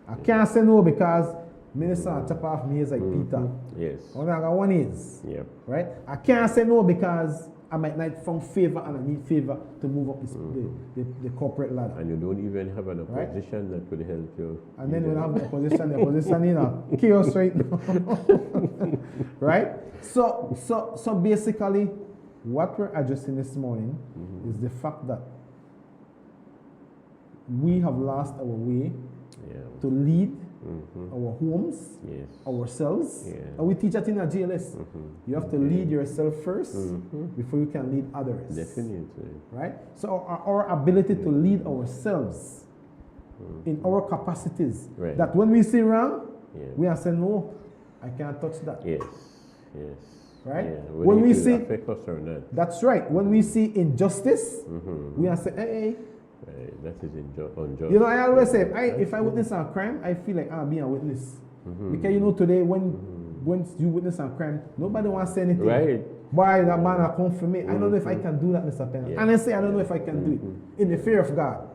I can't say no because minister on top of me is like Peter. Yes. Only I got one is. Yeah. Right? I can't say no because I might not find favor and I need favor to move up the corporate ladder. And you don't even have an opposition that could help you. And then when I have the opposition, you know, chaos right now. Right? So basically, what we're addressing this morning is the fact that we have lost our way to lead our homes, ourselves. And we teach that in a GLS. You have to lead yourself first before you can lead others. Definitely. Right? So our ability to lead ourselves in our capacities, that when we see wrong, we are saying, no, I can't touch that. Yes, yes. Right? Yeah. When we see, affect us or not. that's right. When we see injustice, we are saying, hey, right. That is unjust. You know, I always say, if I witness a crime, I feel like I'm being a witness. Because you know, today, when you witness a crime, nobody wants to say anything. Right. Why that man will come for me? I don't know if I can do that, Mr. Penn. And I say, I don't know if I can do it in the fear of God.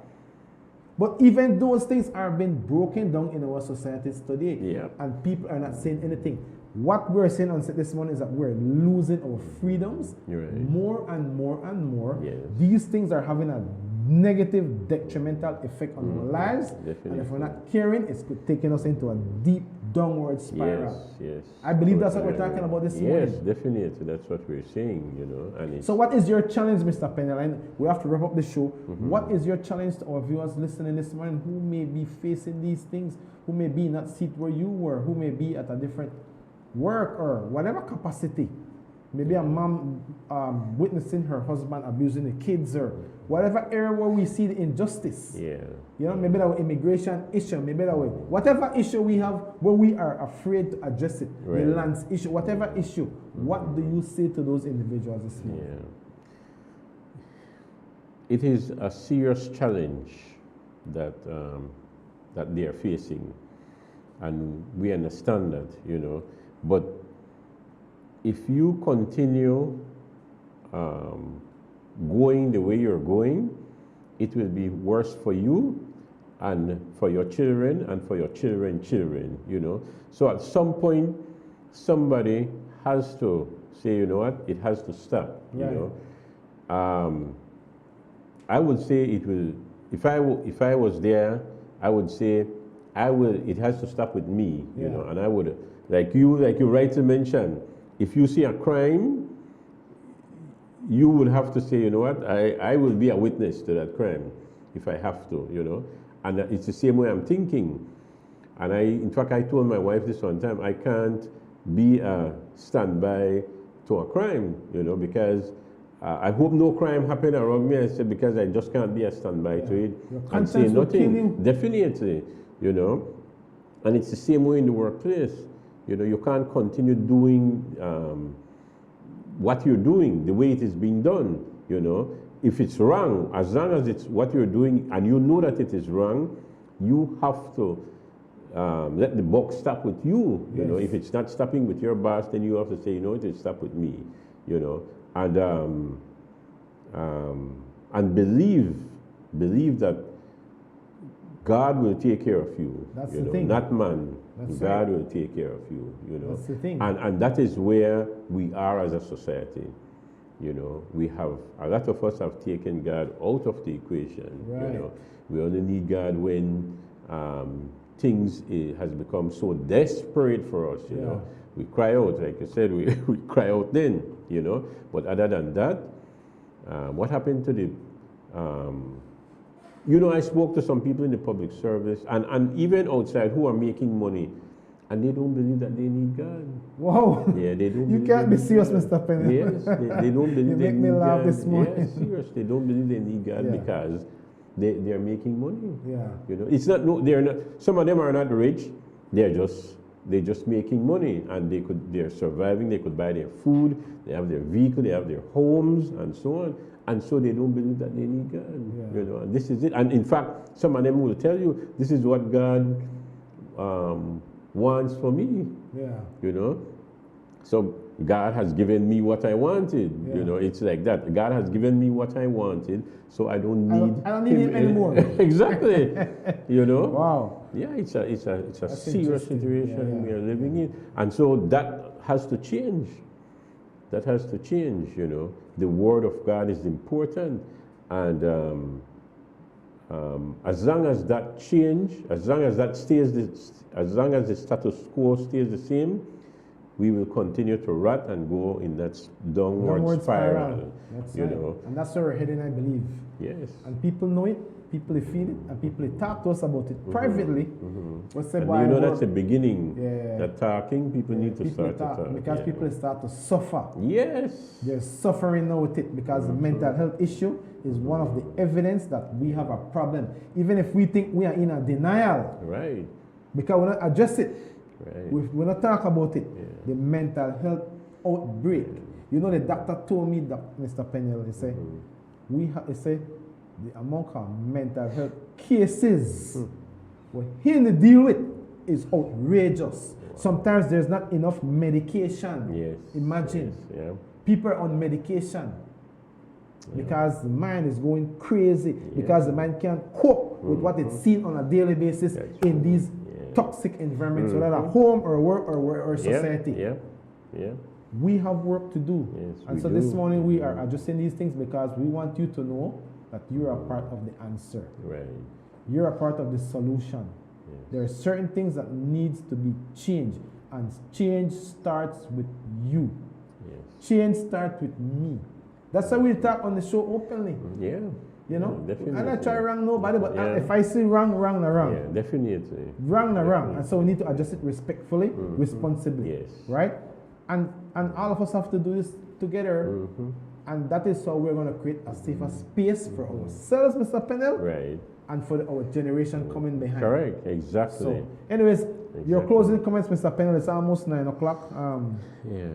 But even those things are being broken down in our societies today, and people are not saying anything. What we're saying on this morning is that we're losing our freedoms more and more and more. These things are having a negative, detrimental effect on our lives. And if we're not caring, it's taking us into a deep downward spiral. Yes. I believe that's what we're talking about this morning. Yes, definitely. That's what we're saying, you know. And so what is your challenge, Mr. Penneline? We have to wrap up the show. What is your challenge to our viewers listening this morning who may be facing these things, who may be in that seat where you were, who may be at a different work or whatever capacity? Maybe a mom witnessing her husband abusing the kids, or whatever area where we see the injustice. You know, maybe that was immigration issue, maybe that way. Whatever issue we have where we are afraid to address it, the lands issue, whatever issue, what do you say to those individuals this morning? It is a serious challenge that that they are facing, and we understand that, you know, but if you continue going the way you're going, it will be worse for you and for your children and for your children's children, you know. So at some point, somebody has to say, you know what, it has to stop, you know. I would say it will, if I was there, I would say, it has to stop with me, you know, and I would, like you rightly mentioned, if you see a crime, you would have to say, you know what, I will be a witness to that crime if I have to, you know. And it's the same way I'm thinking. And in fact, I told my wife this one time, I can't be a standby to a crime, you know, because I hope no crime happen around me. I said, because I just can't be a standby to it and say nothing. Definitely, you know. And it's the same way in the workplace. You know, you can't continue doing what you're doing the way it is being done, you know. If it's wrong, as long as it's what you're doing and you know that it is wrong, you have to let the buck stop with you, you know. If it's not stopping with your boss, then you have to say, you know, it will stop with me, you know. And believe that God will take care of you. That's you the know, thing. not man. That's God right. will take care of you. You know, That's the thing. And that is where we are as a society. You know, we have a lot of us have taken God out of the equation. Right. You know, we only need God when things has become so desperate for us. You know, we cry out, like you said, we cry out then. You know, but other than that, what happened to the you know, I spoke to some people in the public service and even outside who are making money and they don't believe that they need God. Wow. Yeah, they don't. You can't be serious, Mr. Penny. Yes, they don't believe you they make need me laugh God. this morning. Yes, serious. They don't believe they need God because they're making money. Yeah. You know, it's not. No, they're not. Some of them are not rich. They're just making money, and they're surviving. They could buy their food. They have their vehicle. They have their homes, and so on. And so they don't believe that they need God. You know, and this is it. And in fact, some of them will tell you, this is what God wants for me. Yeah. You know, so God has given me what I wanted. Yeah. You know, it's like that. God has given me what I wanted, so I don't need. I don't need him anymore. Exactly. You know. Wow. Yeah, it's a That's serious situation we are living in, and so that has to change. That has to change. You know, the Word of God is important, and as long as that change, as long as that stays, as long as the status quo stays the same, we will continue to rot and go in that downward spiral. That's you right. know. And that's where we're heading, I believe. Yes. And people know it, people feel it, and people talk to us about it privately. What's the And you know that's the beginning. That talking, people need to people start to talk. because people start to suffer. Yes. They're suffering now with it because the mental health issue is one of the evidence that we have a problem. Even if we think we are in a denial. Right. Because we not address it. Right. We not talk about it. The mental health outbreak. You know, the doctor told me that, Mr. Peniel, he said, he said, the amount of mental health cases what he need to deal with is outrageous. Sometimes there's not enough medication. Yes. Imagine. Yes. Yeah. People are on medication because the mind is going crazy, because the mind can't cope with what it's seen on a daily basis in these toxic environments, whether at home or work or society. Yeah. Yeah. We have work to do. Yes, and we so do. this morning we are addressing these things because we want you to know that you are a part of the answer. Right. You're a part of the solution. There are certain things that needs to be changed, and change starts with you. Change starts with me. That's why we talk on the show openly. Yeah. You know? Definitely. And I try to wrong nobody, but if I say wrong, wrong, na wrong. Yeah, definitely. Wrong, na wrong. And so we need to address it respectfully, responsibly. Yes. Right? And all of us have to do this together. And that is how we're going to create a safer space for ourselves, Mr. Pennell. Right. And for our generation coming behind. Correct. Exactly. So, anyways, your closing comments, Mr. Pennell, it's almost 9 o'clock. Yeah.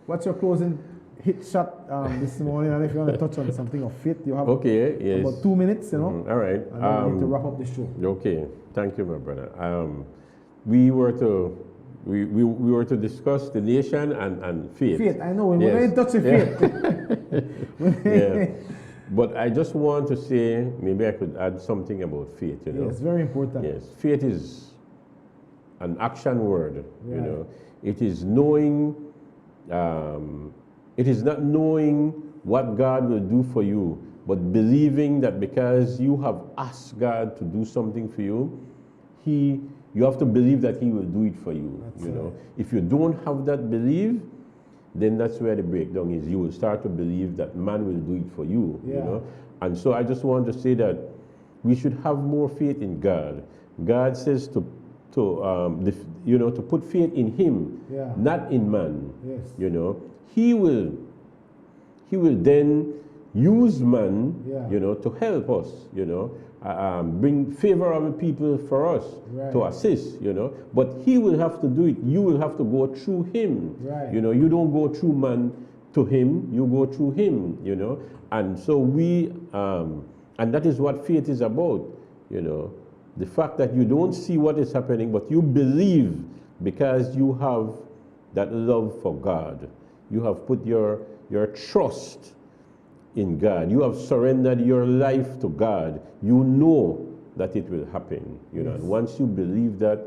What's your closing hit shot this morning? And if you want to touch on something of faith, you have about 2 minutes, you know. All right. And then we need to wrap up the show. Okay. Thank you, my brother. We were to discuss the nation and faith. Faith, I know. We're not in touch with faith. Yeah. But I just want to say, maybe I could add something about faith, you know. Yes, very important. Yes, faith is an action word, you know. It is knowing, it is not knowing what God will do for you, but believing that because you have asked God to do something for you, you have to believe that He will do it for you. You know, if you don't have that belief, then that's where the breakdown is. You will start to believe that man will do it for you. You know, and so I just want to say that we should have more faith in God. God says to put faith in Him, not in man. Yes. You know, He will then use man, you know, to help us. You know. Bring favorable people for us to assist, you know. But He will have to do it. You will have to go through Him. You know, you don't go through man to Him, you go through Him, you know. And so and that is what faith is about, you know. The fact that you don't see what is happening, but you believe because you have that love for God. You have put your trust in God. You have surrendered your life to God. You know that it will happen. You know, and once you believe that,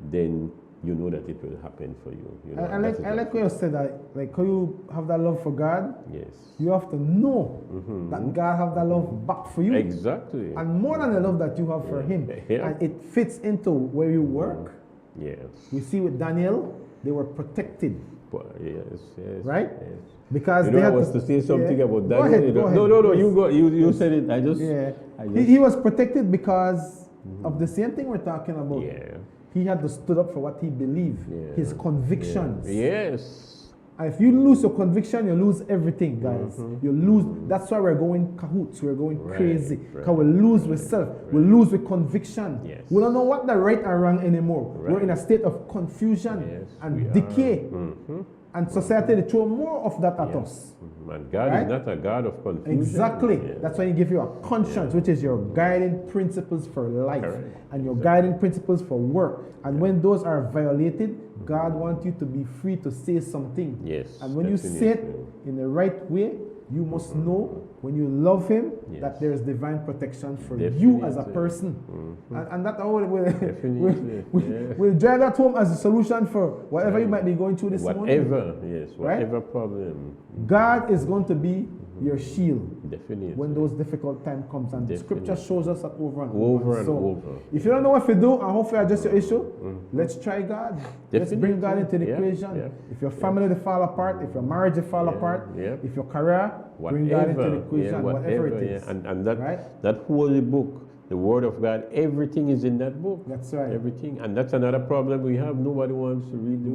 then you know that it will happen for you. You know, I like what you said that, like, how you have that love for God. Yes. You have to know that God have that love back for you. Exactly. And more than the love that you have for Him. And it fits into where you work. Yes. We see with Daniel, they were protected. Yes. Right? Yes. Because you they know, I had was to say something about that. Go ahead. No, you said it. He was protected because of the same thing we're talking about. he had to stood up for what he believed, his convictions. Yes. And if you lose your conviction, you lose everything, guys. You lose. That's why we're going cahoots. We're going crazy. Because we lose with self. We lose with conviction. We don't know what the right and wrong anymore. We're in a state of confusion and decay. And society, they throw more of that at us. And God is not a God of confusion. Exactly. That's why He give you a conscience, which is your guiding principles for life and your guiding principles for work. And when those are violated, God wants you to be free to say something. Yes. And when you say it in the right way, you must know when you love Him that there is divine protection for you as a person. And that we'll drive that home as a solution for whatever you might be going through this morning. Whatever problem. God is going to be your shield when those difficult times comes. And the scripture shows us that over and over. So if you don't know what to do and hopefully address your issue, let's try God. Let's bring God into the equation. If your family they fall apart, if your marriage they fall apart, if your career, bring God into the equation, whatever it is. And that holy book, the Word of God, everything is in that book. That's right. Everything. And that's another problem we have. Nobody wants to read the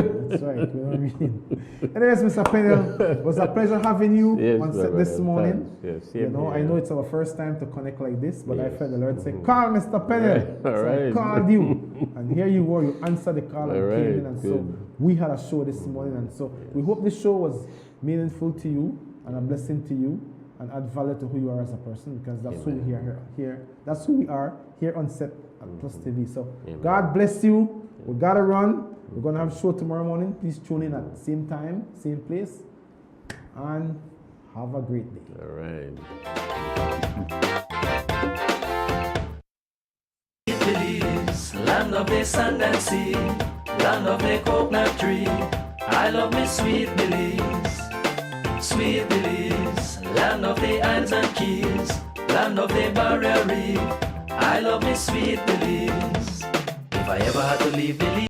book. That's right. We don't read. Anyways, Mr. Pennell, it was a pleasure having you on set this morning. I know it's our first time to connect like this, but I felt the Lord say, call Mr. Pennell. So I called you. And here you were. You answered the call and came in. And so we had a show this morning. And so we hope this show was meaningful to you and a blessing to you, and add value to who you are as a person, because that's who we are here. That's who we are here on set at PlusTV. So God bless you. We gotta run. We're gonna have a show tomorrow morning. Please tune in at the same time, same place, and have a great day. All right. Belize, land of the sand and sea, land of the coconut tree. I love me sweet Belize, sweet Belize, land of the islands and keys, land of the barrier reef. I love me sweet Belize. If I ever had to leave Belize.